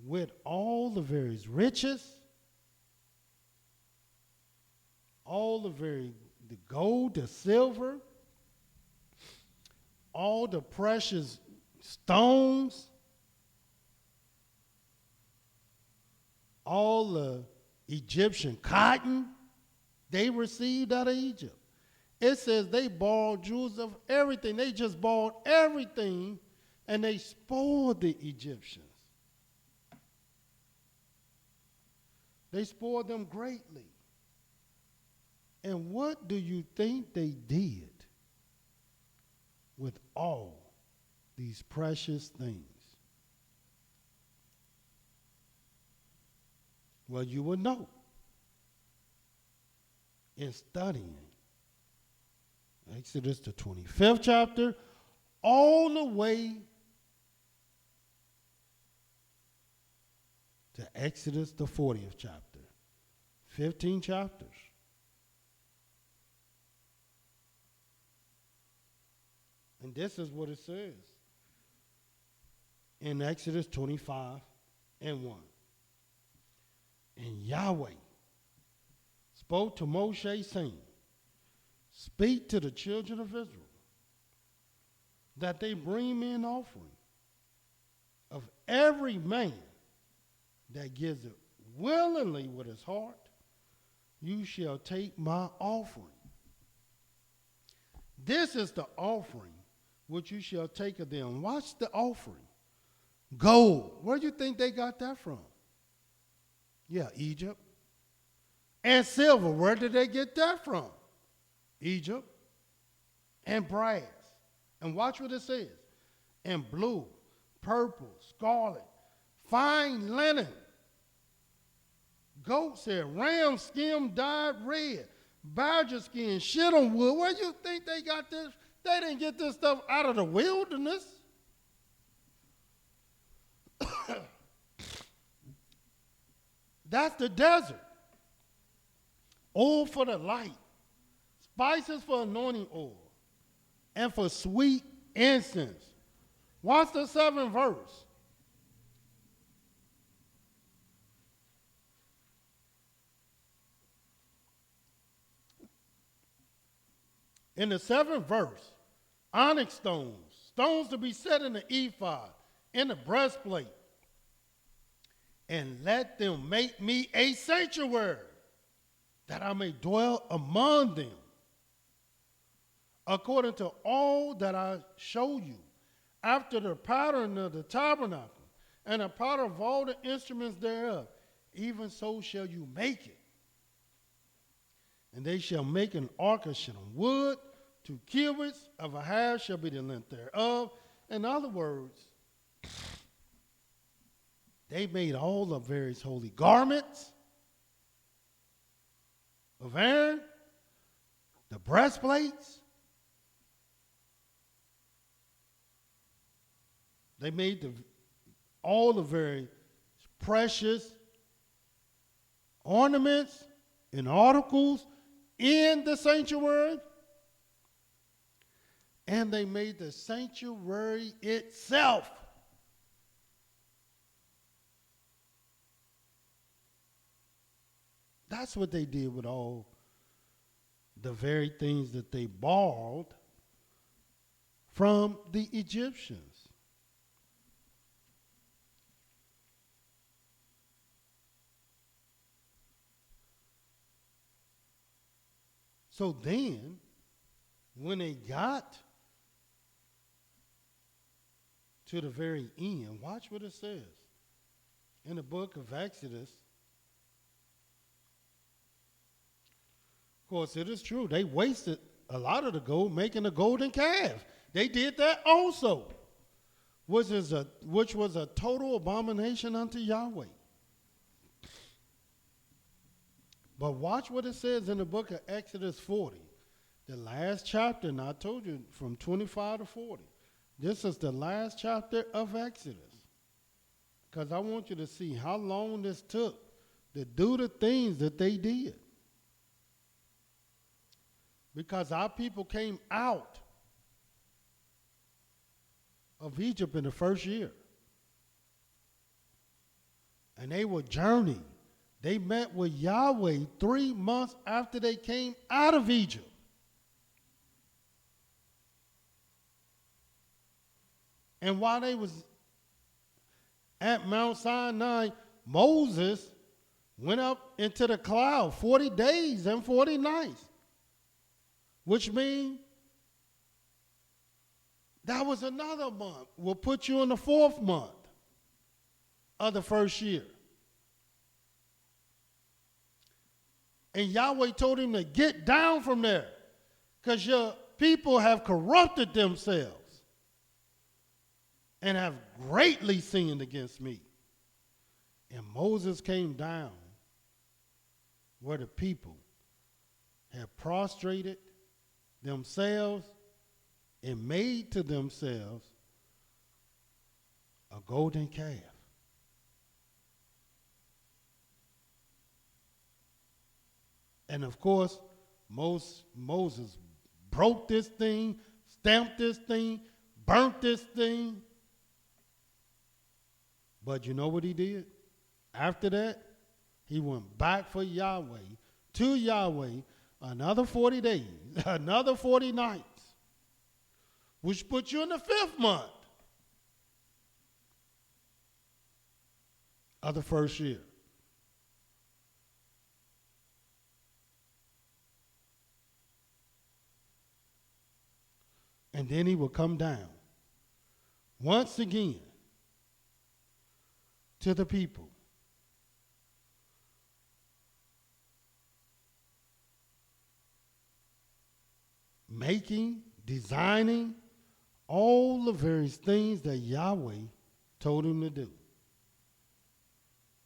S3: with all the various riches, all the gold, the silver, all the precious stones, all the Egyptian cotton they received out of Egypt? It says they borrowed jewels of everything. They just borrowed everything, and they spoiled the Egyptians. They spoiled them greatly. And what do you think they did with all these precious things? Well, you will know in studying Exodus, the 25th chapter, all the way to Exodus, the 40th chapter. 15 chapters. And this is what it says in Exodus 25 and 1. And Yahweh spoke to Moshe, saying, speak to the children of Israel, that they bring me an offering of every man that gives it willingly with his heart. You shall take my offering. This is the offering which you shall take of them. Watch the offering. Gold. Where do you think they got that from? Yeah, Egypt. And silver. Where did they get that from? Egypt. And brass. And watch what it says. And blue, purple, scarlet, fine linen. Goat said, ram skin dyed red, badger skin, shit on wood. Where do you think they got this? They didn't get this stuff out of the wilderness. That's the desert. Oil for the light, spices for anointing oil, and for sweet incense. Watch the 7th verse. In the 7th verse, onyx stones, stones to be set in the ephod, in the breastplate, and let them make me a sanctuary, that I may dwell among them, according to all that I show you, after the pattern of the tabernacle, and the pattern of all the instruments thereof, even so shall you make it. And they shall make an ark of shittim wood. 2 cubits of a half shall be the length thereof. In other words, they made all the various holy garments of Aaron, the breastplates. They made all the very precious ornaments and articles in the sanctuary. And they made the sanctuary itself. That's what they did with all the very things that they borrowed from the Egyptians. So then, when they got to the very end, watch what it says in the book of Exodus. Of course, it is true. They wasted a lot of the gold making a golden calf. They did that also, which was a total abomination unto Yahweh. But watch what it says in the book of Exodus 40, the last chapter, and I told you from 25 to 40. This is the last chapter of Exodus, because I want you to see how long this took to do the things that they did. Because our people came out of Egypt in the first year. And they were journeying. They met with Yahweh 3 months after they came out of Egypt. And while they was at Mount Sinai, Moses went up into the cloud 40 days and 40 nights. Which means that was another month. We'll put you in the 4th month of the first year. And Yahweh told him to get down from there, because your people have corrupted themselves and have greatly sinned against me. And Moses came down where the people had prostrated themselves and made to themselves a golden calf. And of course, Moses broke this thing, stamped this thing, burnt this thing. But you know what he did? After that, he went back for Yahweh, to Yahweh, another 40 days, another 40 nights, which put you in the 5th month of the first year. And then he will come down once again to the people. Making, designing all the various things that Yahweh told him to do.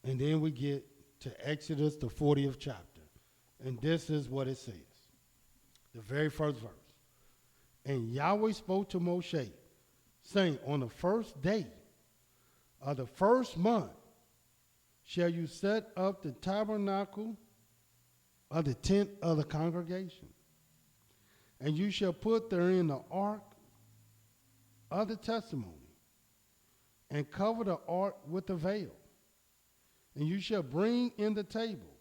S3: And then we get to Exodus, the 40th chapter. And this is what it says. The very first verse. And Yahweh spoke to Moshe, saying, on the first day of the first month shall you set up the tabernacle of the tent of the congregation. And you shall put therein the ark of the testimony, and cover the ark with a veil. And you shall bring in the table,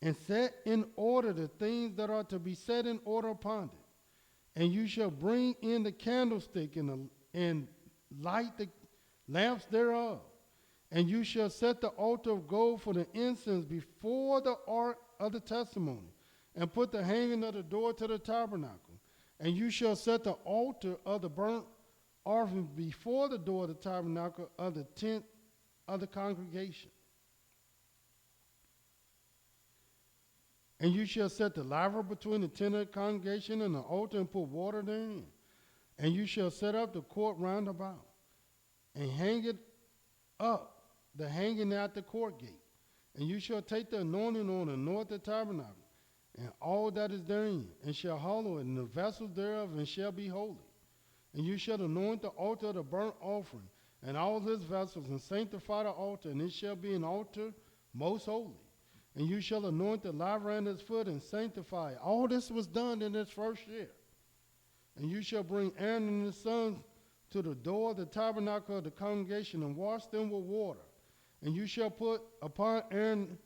S3: and set in order the things that are to be set in order upon it. And you shall bring in the candlestick and light the lamps thereof. And you shall set the altar of gold for the incense before the ark of the testimony, and put the hanging of the door to the tabernacle. And you shall set the altar of the burnt offering before the door of the tabernacle of the tent of the congregation. And you shall set the laver between the tent of the congregation and the altar and put water therein. And you shall set up the court round about and hang it up, the hanging at the court gate. And you shall take the anointing on the north of the tabernacle and all that is therein, and shall hallow it, and the vessels thereof, and shall be holy. And you shall anoint the altar of the burnt offering and all his vessels, and sanctify the altar, and it shall be an altar most holy. And you shall anoint the laver and his foot and sanctify it. All this was done in this first year. And you shall bring Aaron and his sons to the door of the tabernacle of the congregation and wash them with water. And you shall put upon Aaron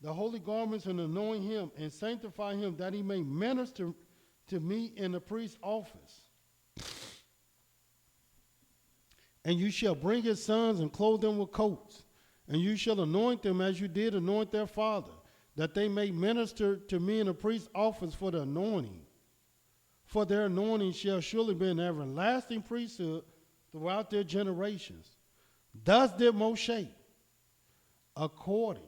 S3: the holy garments and anoint him and sanctify him, that he may minister to me in the priest's office. And you shall bring his sons and clothe them with coats. And you shall anoint them as you did anoint their father, that they may minister to me in the priest's office for the anointing. For their anointing shall surely be an everlasting priesthood throughout their generations. Thus did Moshe, according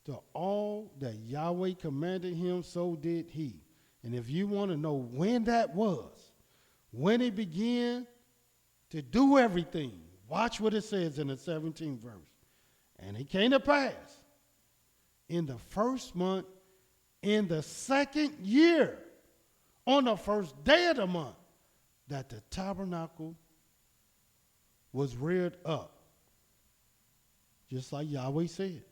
S3: to all that Yahweh commanded him, so did he. And if you want to know when that was, when he began to do everything, watch what it says in the 17th verse. And it came to pass in the first month, in the second year, on the first day of the month, that the tabernacle was reared up, just like Yahweh said.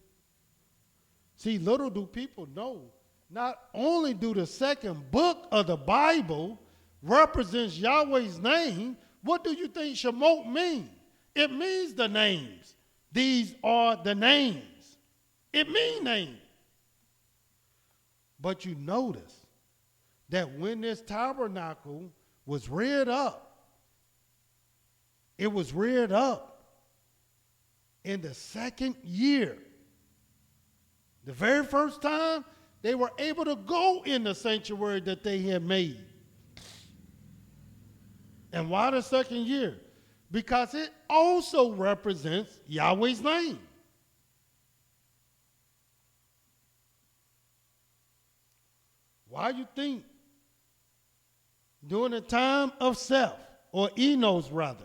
S3: See, little do people know, not only do the second book of the Bible represents Yahweh's name, what do you think Shemot mean? It means the names. These are the names. It means names. But you notice that when this tabernacle was reared up, it was reared up in the second year. The very first time they were able to go in the sanctuary that they had made. And why the second year? Because it also represents Yahweh's name. Why you think during the time of Seth, or Enos rather,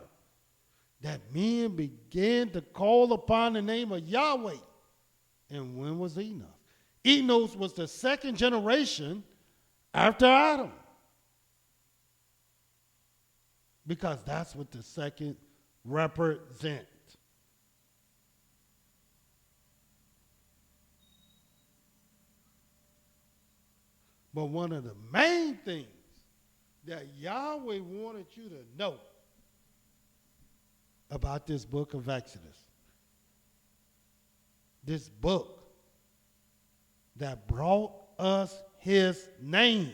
S3: that men began to call upon the name of Yahweh? And when was Enos? Enos was the second generation after Adam. Because that's what the second represents. But one of the main things that Yahweh wanted you to know about this book of Exodus, this book that brought us his name,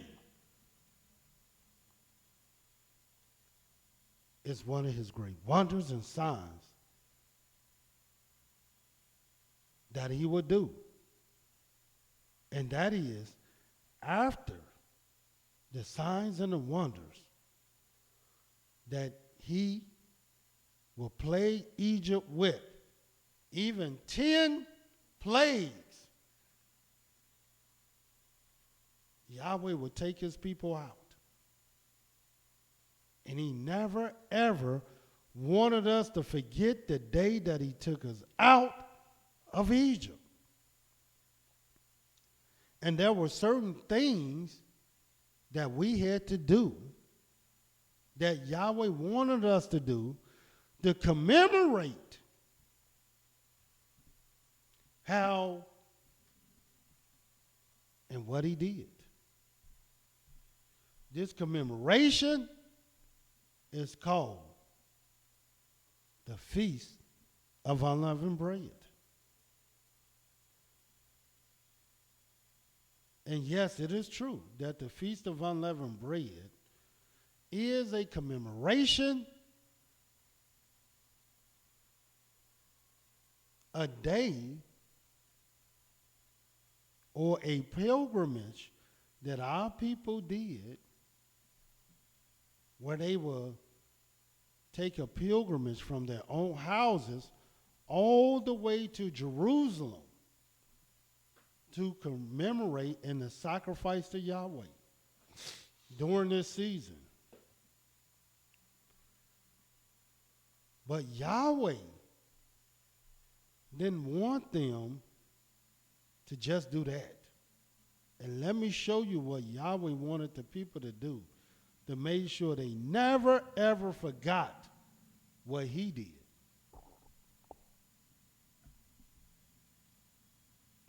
S3: is one of his great wonders and signs that he would do. And that is, after the signs and the wonders that he will plague Egypt with, even 10 plagues, Yahweh will take his people out. And he never, ever wanted us to forget the day that he took us out of Egypt. And there were certain things that we had to do, that Yahweh wanted us to do, to commemorate how and what he did. This commemoration is called the Feast of Unleavened Bread. And yes, it is true that the Feast of Unleavened Bread is a commemoration, a day, or a pilgrimage that our people did, where they will take a pilgrimage from their own houses all the way to Jerusalem to commemorate and to sacrifice to Yahweh during this season. But Yahweh didn't want them to just do that. And let me show you what Yahweh wanted the people to do to make sure they never, ever forgot what he did.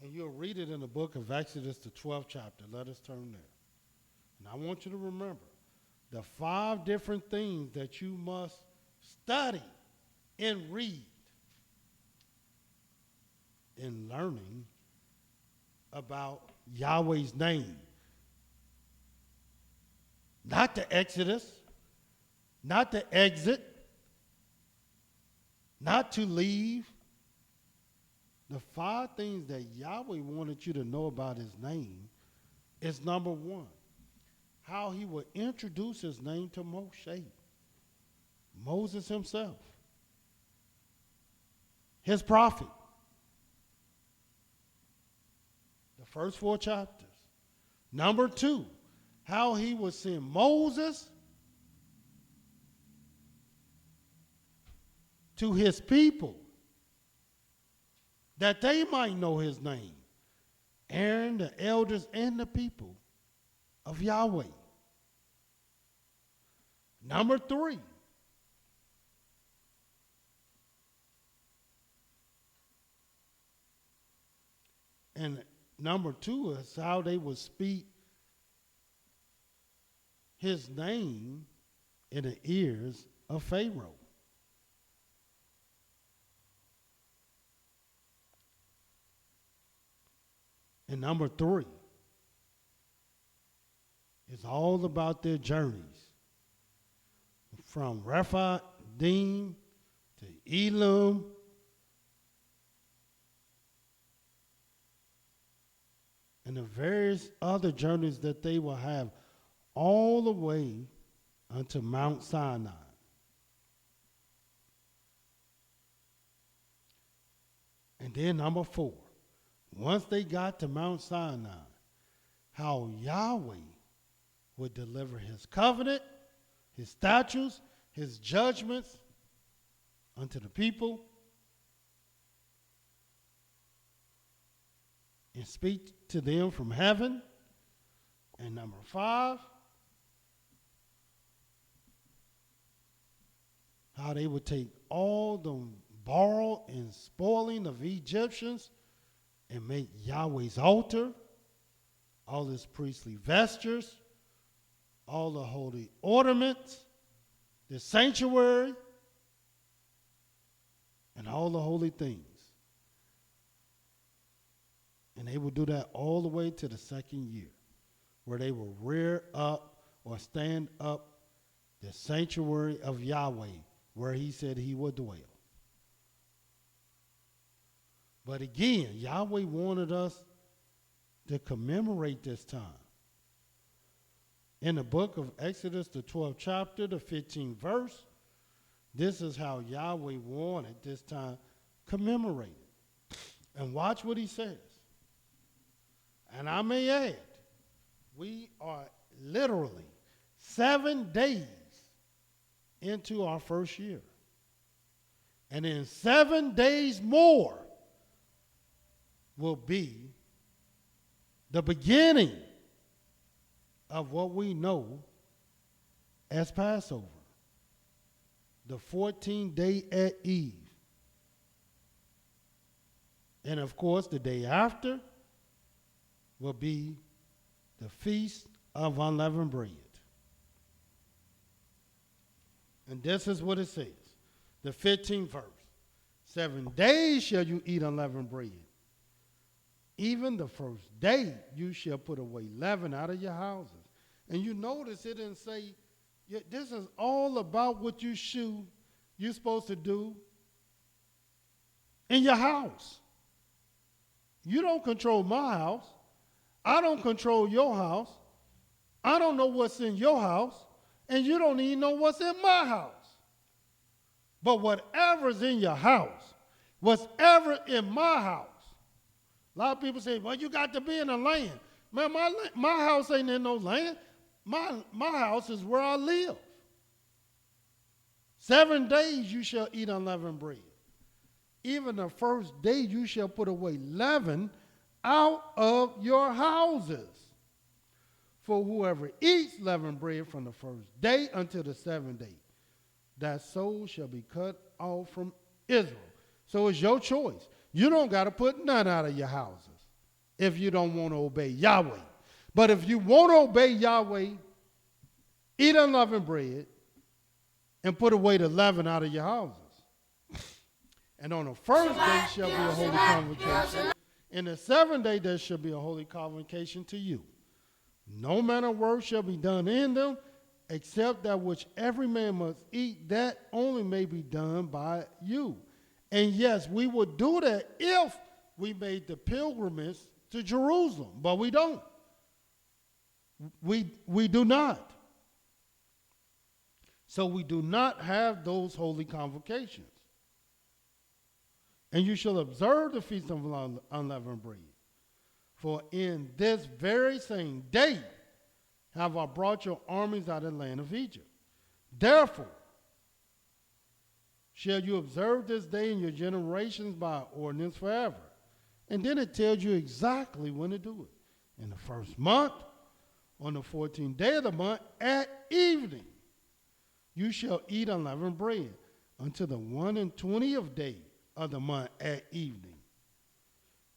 S3: And you'll read it in the book of Exodus, the 12th chapter. Let us turn there. And I want you to remember the 5 different things that you must study and read in learning about Yahweh's name. Not the Exodus, not the exit, not to leave. The 5 things that Yahweh wanted you to know about his name is number 1, how he would introduce his name to Moshe, Moses himself, his prophet. The first 4 chapters. Number 2, how he would send Moses to his people that they might know his name. Aaron, the elders, and the people of Yahweh. Number 3, and number 2 is how they would speak his name in the ears of Pharaoh. And number 3 is all about their journeys from Rephidim to Elam and the various other journeys that they will have all the way unto Mount Sinai. And then number 4, once they got to Mount Sinai, how Yahweh would deliver his covenant, his statutes, his judgments unto the people, and speak to them from heaven. And number 5, how they would take all the borrowed and spoiling of Egyptians and make Yahweh's altar, all his priestly vestures, all the holy ornaments, the sanctuary, and all the holy things. And they would do that all the way to the 2nd year, where they will rear up or stand up the sanctuary of Yahweh, where he said he would dwell. But again, Yahweh wanted us to commemorate this time. In the book of Exodus, the 12th chapter, the 15th verse, this is how Yahweh wanted this time commemorated. And watch what he says. And I may add, we are literally 7 days into our first year. And in 7 days more will be the beginning of what we know as Passover, the 14th day at Eve. And of course, the day after will be the Feast of Unleavened Bread. And this is what it says, the 15th verse. 7 days shall you eat unleavened bread. Even the first day you shall put away leaven out of your houses. And you notice it didn't say, this is all about what you're supposed to do in your house. You don't control my house. I don't control your house. I don't know what's in your house, and you don't even know what's in my house. But whatever's in your house, whatever in my house, A lot of people say, well, you got to be in a land. Man, my house ain't in no land. My house is where I live. 7 days you shall eat unleavened bread. Even the first day you shall put away leaven out of your houses. For whoever eats leavened bread from the first day until the 7th day, that soul shall be cut off from Israel. So it's your choice. You don't got to put none out of your houses if you don't want to obey Yahweh. But if you want to obey Yahweh, eat unleavened bread and put away the leaven out of your houses. And on the first day shall be a holy convocation. In the 7th day there shall be a holy convocation to you. No manner of work shall be done in them, except that which every man must eat, that only may be done by you. And yes, we would do that if we made the pilgrimage to Jerusalem, but we don't. We do not. So we do not have those holy convocations. And you shall observe the feast of unleavened bread. For in this very same day have I brought your armies out of the land of Egypt. Therefore shall you observe this day in your generations by ordinance forever. And then it tells you exactly when to do it. In the first month, on the 14th day of the month, at evening, you shall eat unleavened bread until the 21st day of the month at evening.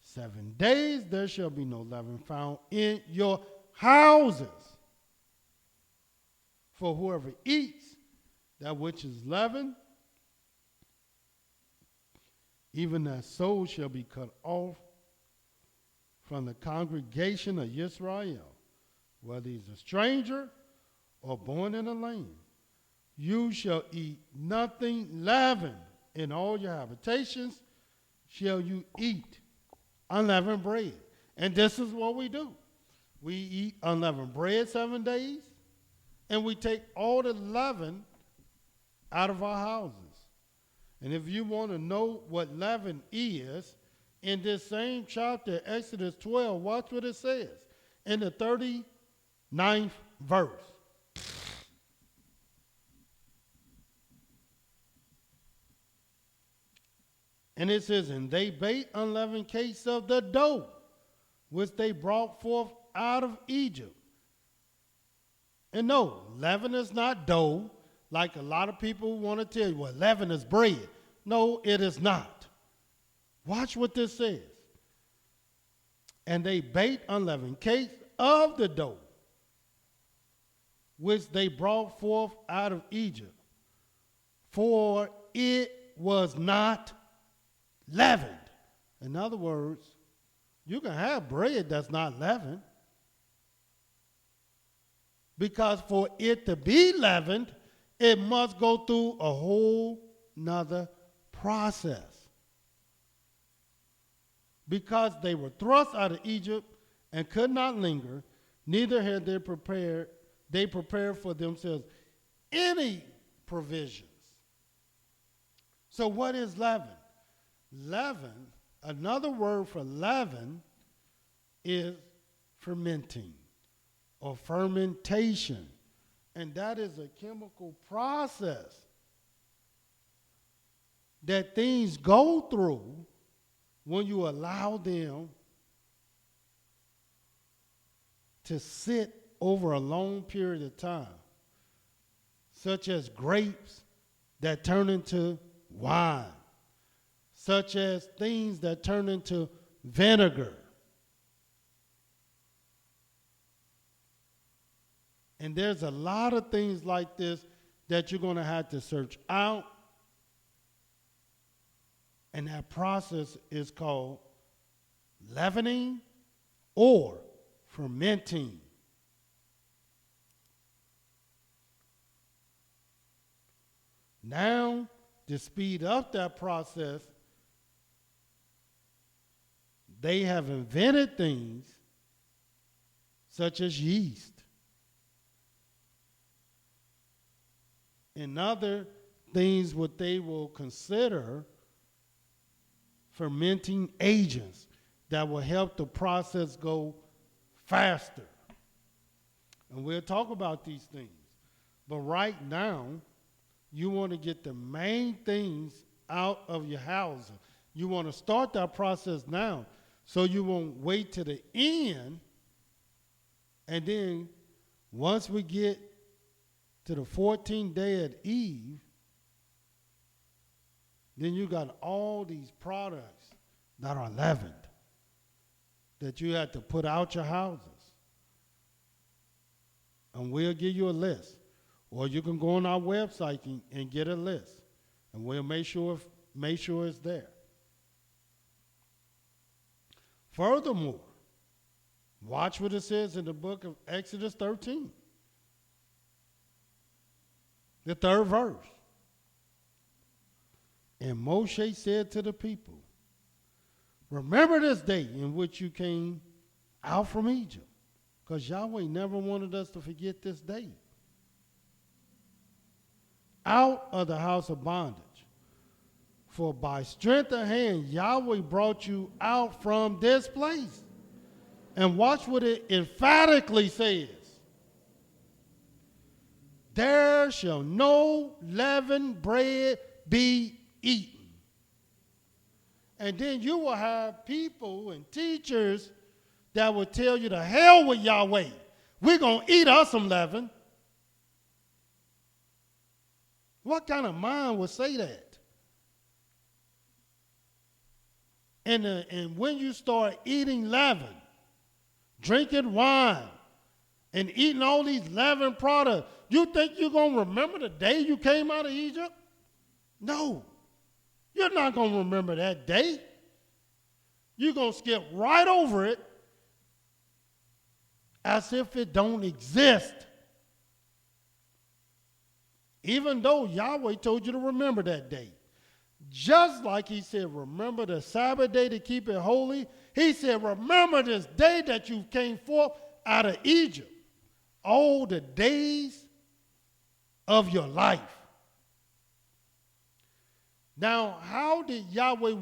S3: 7 days there shall be no leaven found in your houses. For whoever eats that which is leavened, even that soul shall be cut off from the congregation of YIsraEL, whether he's a stranger or born in a land. You shall eat nothing leavened. In all your habitations shall you eat unleavened bread. And this is what we do. We eat unleavened bread 7 days, and we take all the leaven out of our houses. And if you want to know what leaven is, in this same chapter, Exodus 12, watch what it says. In the 39th verse. And it says, and they baked unleavened cakes of the dough, which they brought forth out of Egypt. And no, leaven is not dough, like a lot of people want to tell you, well, leaven is bread. No, it is not. Watch what this says. And they baked unleavened cakes of the dough, which they brought forth out of Egypt. For it was not leavened. In other words, you can have bread that's not leavened. Because for it to be leavened, it must go through a whole nother process. Because they were thrust out of Egypt and could not linger, neither had they prepared for themselves any provisions. So what is leaven? Leaven, another word for leaven is fermenting or fermentation. And that is a chemical process that things go through when you allow them to sit over a long period of time, such as grapes that turn into wine, such as things that turn into vinegar. And there's a lot of things like this that you're going to have to search out. And that process is called leavening or fermenting. Now, to speed up that process, they have invented things such as yeast and other things what they will consider fermenting agents. that will help the process go faster. And we'll talk about these things. But right now, you want to get the main things out of your housing. You want to start that process now so you won't wait to the end. And then once we get to the 14th day at Eve, then you got all these products that are leavened that you have to put out your houses. And we'll give you a list. Or you can go on our website and get a list. And we'll make sure it's there. Furthermore, watch what it says in the book of Exodus 13. The 3rd verse. And Moshe said to the people, remember this day in which you came out from Egypt. Because Yahweh never wanted us to forget this day. Out of the house of bondage. For by strength of hand, Yahweh brought you out from this place. And watch what it emphatically says. There shall no leavened bread be eaten. And then you will have people and teachers that will tell you to hell with Yahweh. We're going to eat us some leaven. What kind of mind would say that? And when you start eating leaven, drinking wine, and eating all these leavened products, you think you're going to remember the day you came out of Egypt? No. You're not going to remember that day. You're going to skip right over it as if it don't exist. Even though Yahweh told you to remember that day. Just like he said, remember the Sabbath day to keep it holy. He said, remember this day that you came forth out of Egypt. All the days of your life. Now, how did Yahweh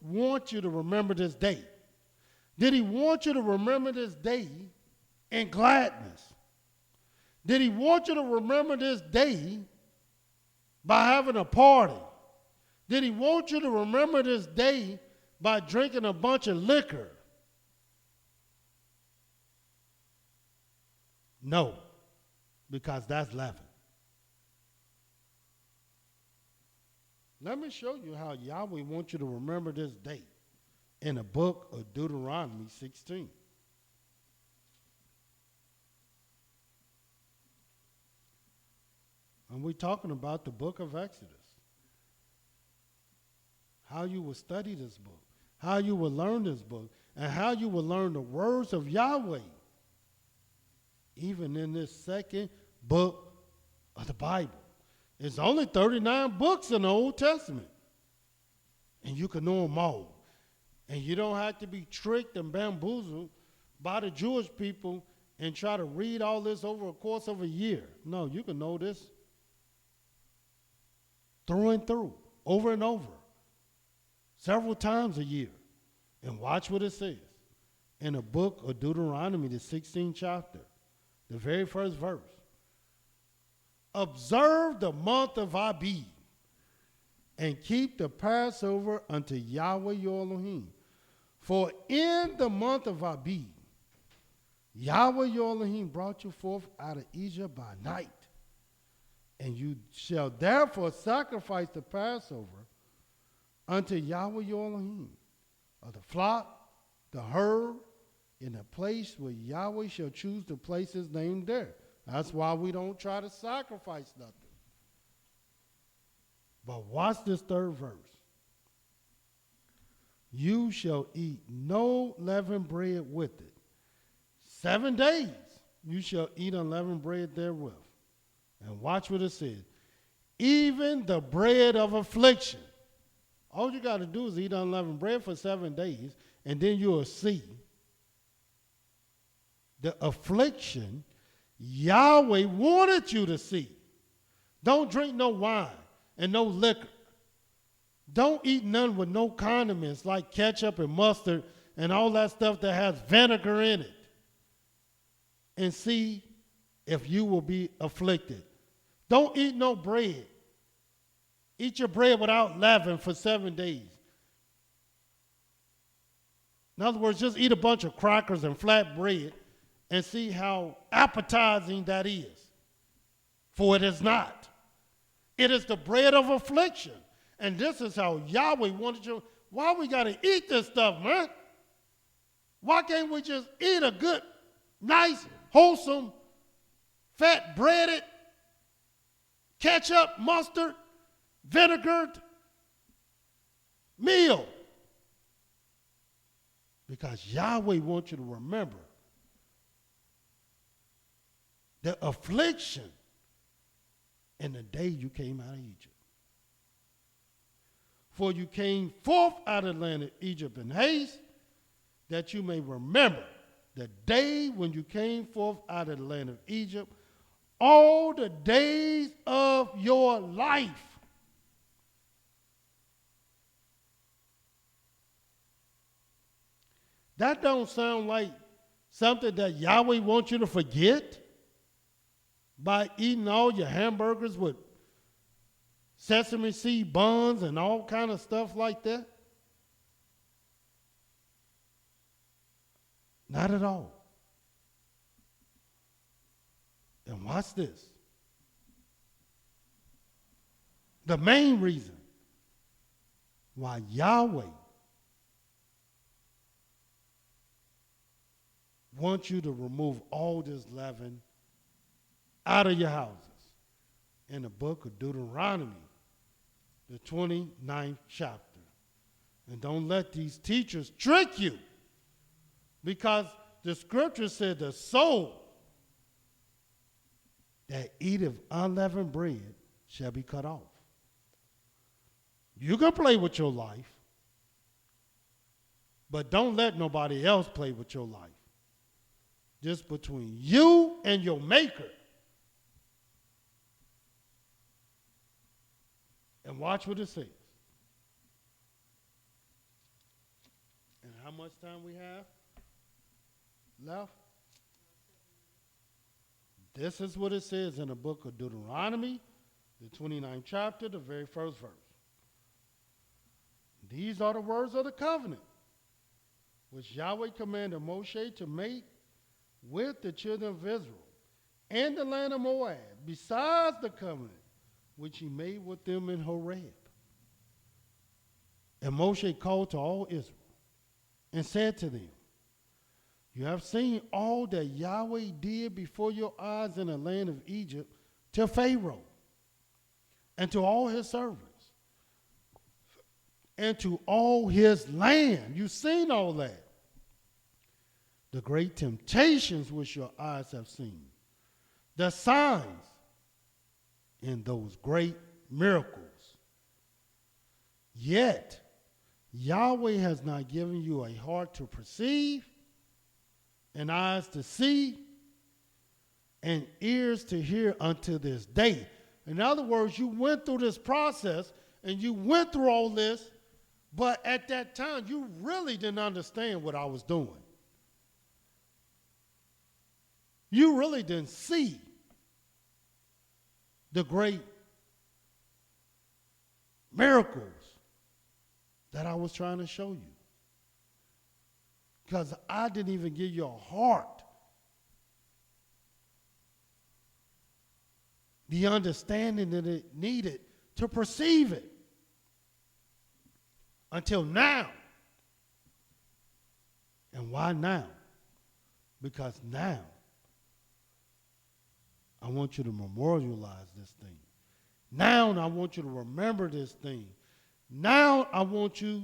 S3: want you to remember this day? Did he want you to remember this day in gladness? Did he want you to remember this day by having a party? Did he want you to remember this day by drinking a bunch of liquor? No, because that's leaven. Let me show you how Yahweh wants you to remember this day in the book of Deuteronomy 16. And we're talking about the book of Exodus. How you will study this book, how you will learn this book, and how you will learn the words of Yahweh, even in this second book of the Bible. There's only 39 books in the Old Testament, and you can know them all. And you don't have to be tricked and bamboozled by the Jewish people and try to read all this over a course of a year. No, you can know this through and through, over and over, several times a year. And watch what it says in the book of Deuteronomy, the 16th chapter, the very first verse. Observe the month of Abib and keep the Passover unto Yahweh your Elohim. For in the month of Abib, Yahweh your Elohim brought you forth out of Egypt by night. And you shall therefore sacrifice the Passover unto Yahweh your Elohim of the flock, the herd, in a place where Yahweh shall choose to place his name there. That's why we don't try to sacrifice nothing. But watch this third verse. You shall eat no leavened bread with it. 7 days you shall eat unleavened bread therewith. And watch what it says. Even the bread of affliction. All you got to do is eat unleavened bread for 7 days, and then you'll see the affliction Yahweh wanted you to see. Don't drink no wine and no liquor. Don't eat none with no condiments like ketchup and mustard and all that stuff that has vinegar in it, and see if you will be afflicted. Don't eat no bread. Eat your bread without leaven for 7 days. In other words, just eat a bunch of crackers and flat bread and see how appetizing that is. For it is not. It is the bread of affliction. And this is how Yahweh wanted you. Why we got to eat this stuff, man? Why can't we just eat a good, nice, wholesome, fat breaded, ketchup, mustard, vinegared meal? Because Yahweh wants you to remember the affliction in the day you came out of Egypt. For you came forth out of the land of Egypt in haste, that you may remember the day when you came forth out of the land of Egypt, all the days of your life. That don't sound like something that Yahweh wants you to forget by eating all your hamburgers with sesame seed buns and all kind of stuff like that? Not at all. And watch this. The main reason why Yahweh wants you to remove all this leaven out of your houses in the book of Deuteronomy, the 29th chapter. And don't let these teachers trick you, because the scripture said the soul that eateth unleavened bread shall be cut off. You can play with your life, but don't let nobody else play with your life. Just between you and your maker. And watch what it says. And how much time we have left? This is what it says in the book of Deuteronomy, the 29th chapter, the very first verse. These are the words of the covenant, which Yahweh commanded Moshe to make with the children of Israel and the land of Moab, besides the covenant which he made with them in Horeb. And Moshe called to all Israel and said to them, you have seen all that Yahweh did before your eyes in the land of Egypt to Pharaoh and to all his servants and to all his land. You've seen all that. The great temptations which your eyes have seen, the signs in those great miracles. Yet, Yahweh has not given you a heart to perceive, and eyes to see, and ears to hear unto this day. In other words, you went through this process, and you went through all this, but at that time, you really didn't understand what I was doing. You really didn't see the great miracles that I was trying to show you. Because I didn't even give you a heart, the understanding that it needed to perceive it. Until now. And why now? Because now I want you to memorialize this thing. Now I want you to remember this thing. Now I want you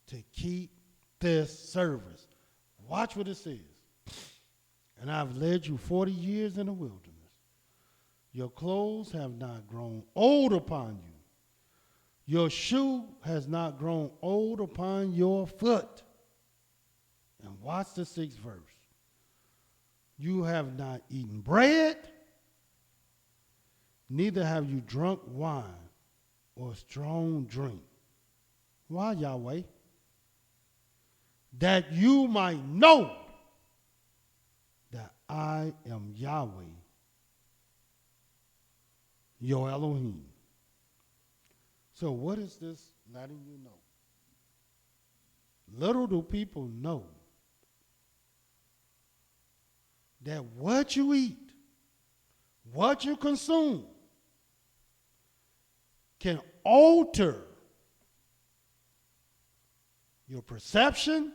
S3: to keep this service. Watch what it says. And I've led you 40 years in the wilderness. Your clothes have not grown old upon you. Your shoe has not grown old upon your foot. And watch the 6th verse. You have not eaten bread, neither have you drunk wine or strong drink. Why, Yahweh? that you might know that I am Yahweh, your Elohim. So what is this letting you know? Little do people know that what you eat, what you consume, can alter your perception,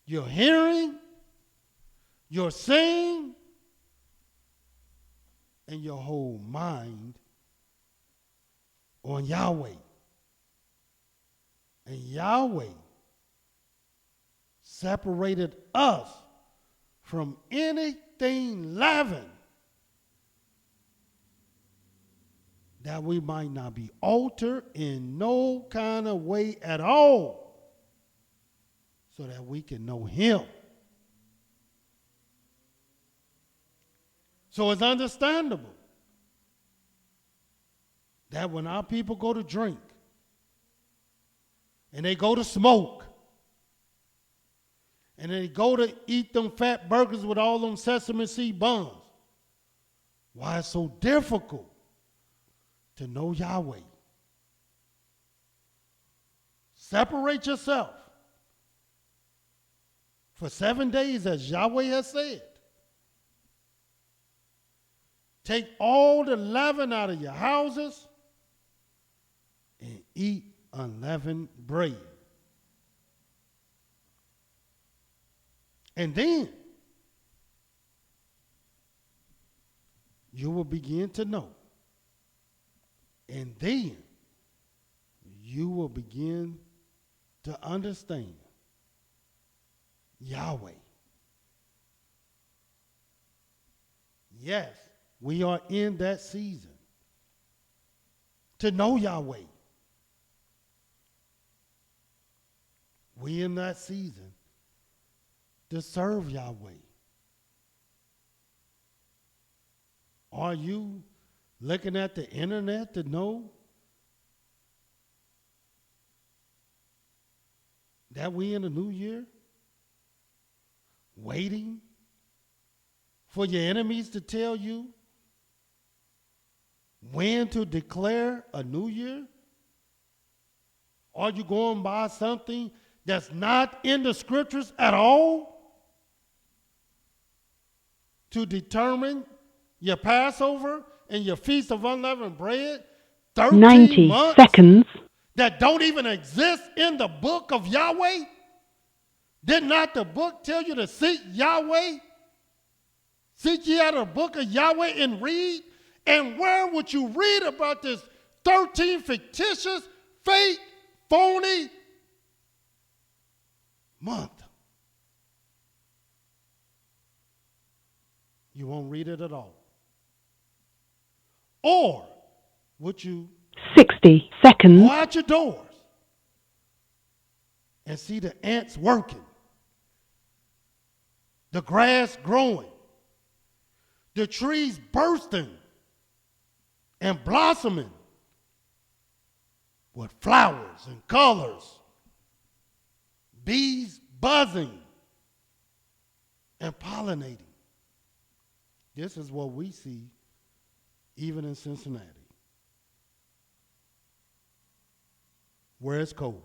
S3: your hearing, your seeing, and your whole mind on Yahweh. And Yahweh separated us from anything leavened, that we might not be altered in no kind of way at all, so that we can know him. So it's understandable that when our people go to drink and they go to smoke and they go to eat them fat burgers with all them sesame seed buns, why it's so difficult to know Yahweh. Separate yourself for 7 days, as Yahweh has said. Take all the leaven out of your houses and eat unleavened bread. And then you will begin to know. And then you will begin to understand Yahweh. Yes, we are in that season to know Yahweh. We in that season to serve Yahweh. Are you looking at the internet to know that we in a new year? Waiting for your enemies to tell you when to declare a new year? Are you going by something that's not in the scriptures at all to determine your Passover and your Feast of Unleavened Bread?
S4: 90
S3: months
S4: seconds.
S3: that don't even exist in the book of Yahweh? Did not the book tell you to seek Yahweh? Seek ye out of the book of Yahweh and read? And where would you read about this 13 fictitious, fake, phony month? You won't read it at all. Or would you
S4: 60 seconds.
S3: go out your doors and see the ants working, the grass growing, the trees bursting and blossoming with flowers and colors, bees buzzing and pollinating? This is what we see even in Cincinnati, where it's cold.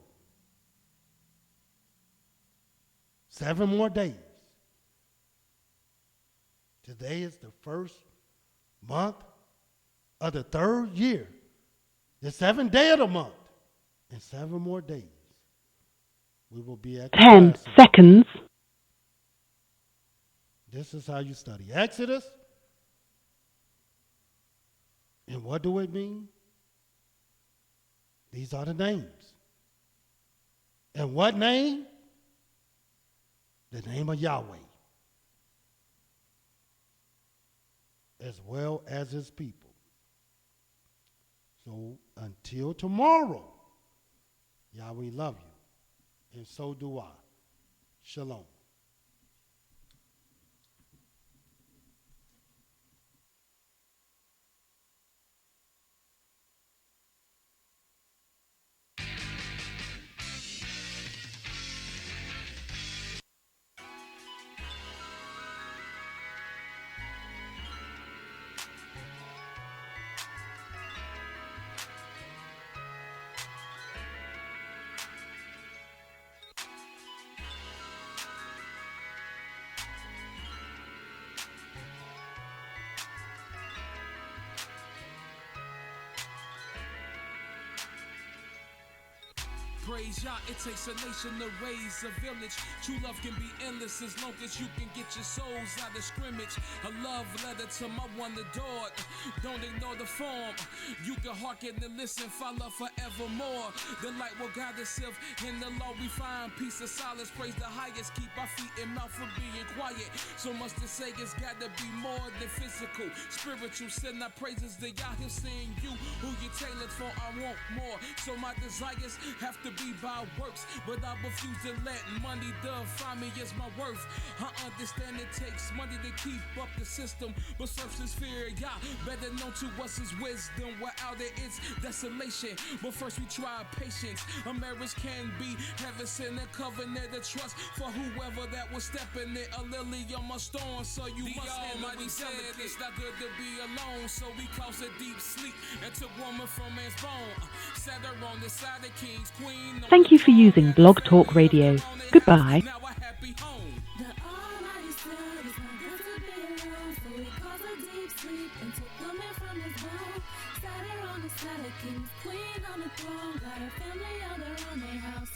S3: 7 more days. Today is the first month of the 3rd year, the 7th day of the month. In 7 more days, we will be at the
S4: 10
S3: Passover.
S4: seconds.
S3: This is how you study Exodus. And what do it mean? These are the names. And what name? The name of Yahweh, as well as his people. So until tomorrow, Yahweh love you, and so do I. Shalom.
S1: praise Yah. It takes a nation to raise a village. True love can be endless as long as you can get your souls out of scrimmage. A love letter to my one adored. Don't ignore the form. You can hearken and listen, follow forevermore. The light will guide itself. In the law we find peace and solace. Praise the highest. Keep our feet and mouth from being quiet. So much to say, it's gotta be more than physical. Spiritual, send our praises to Yah. He'll send you who you tailored for. I want more. So my desires have to be by works, but I refuse to let money define me as my worth. I understand it takes money to keep up the system, but first is fear, Yah. Better known to us as wisdom. Without it, it's desolation. But first we try patience. A marriage can be heaven sent, a covenant of trust for whoever that was stepping it. A lily on my storm, so you must handle it delicate. It's not good to be alone, so we caused a deep sleep and took woman from man's bone. Sat her on the side of King's Queen.
S4: Thank you for using Blog Talk Radio. Goodbye.
S1: Now a happy home.
S2: The Almighty said it's not good to be alone, so he caused a deep sleep and took woman from his bone. Sat her on the side of King's Queen on the throne, got her family on their own, their house.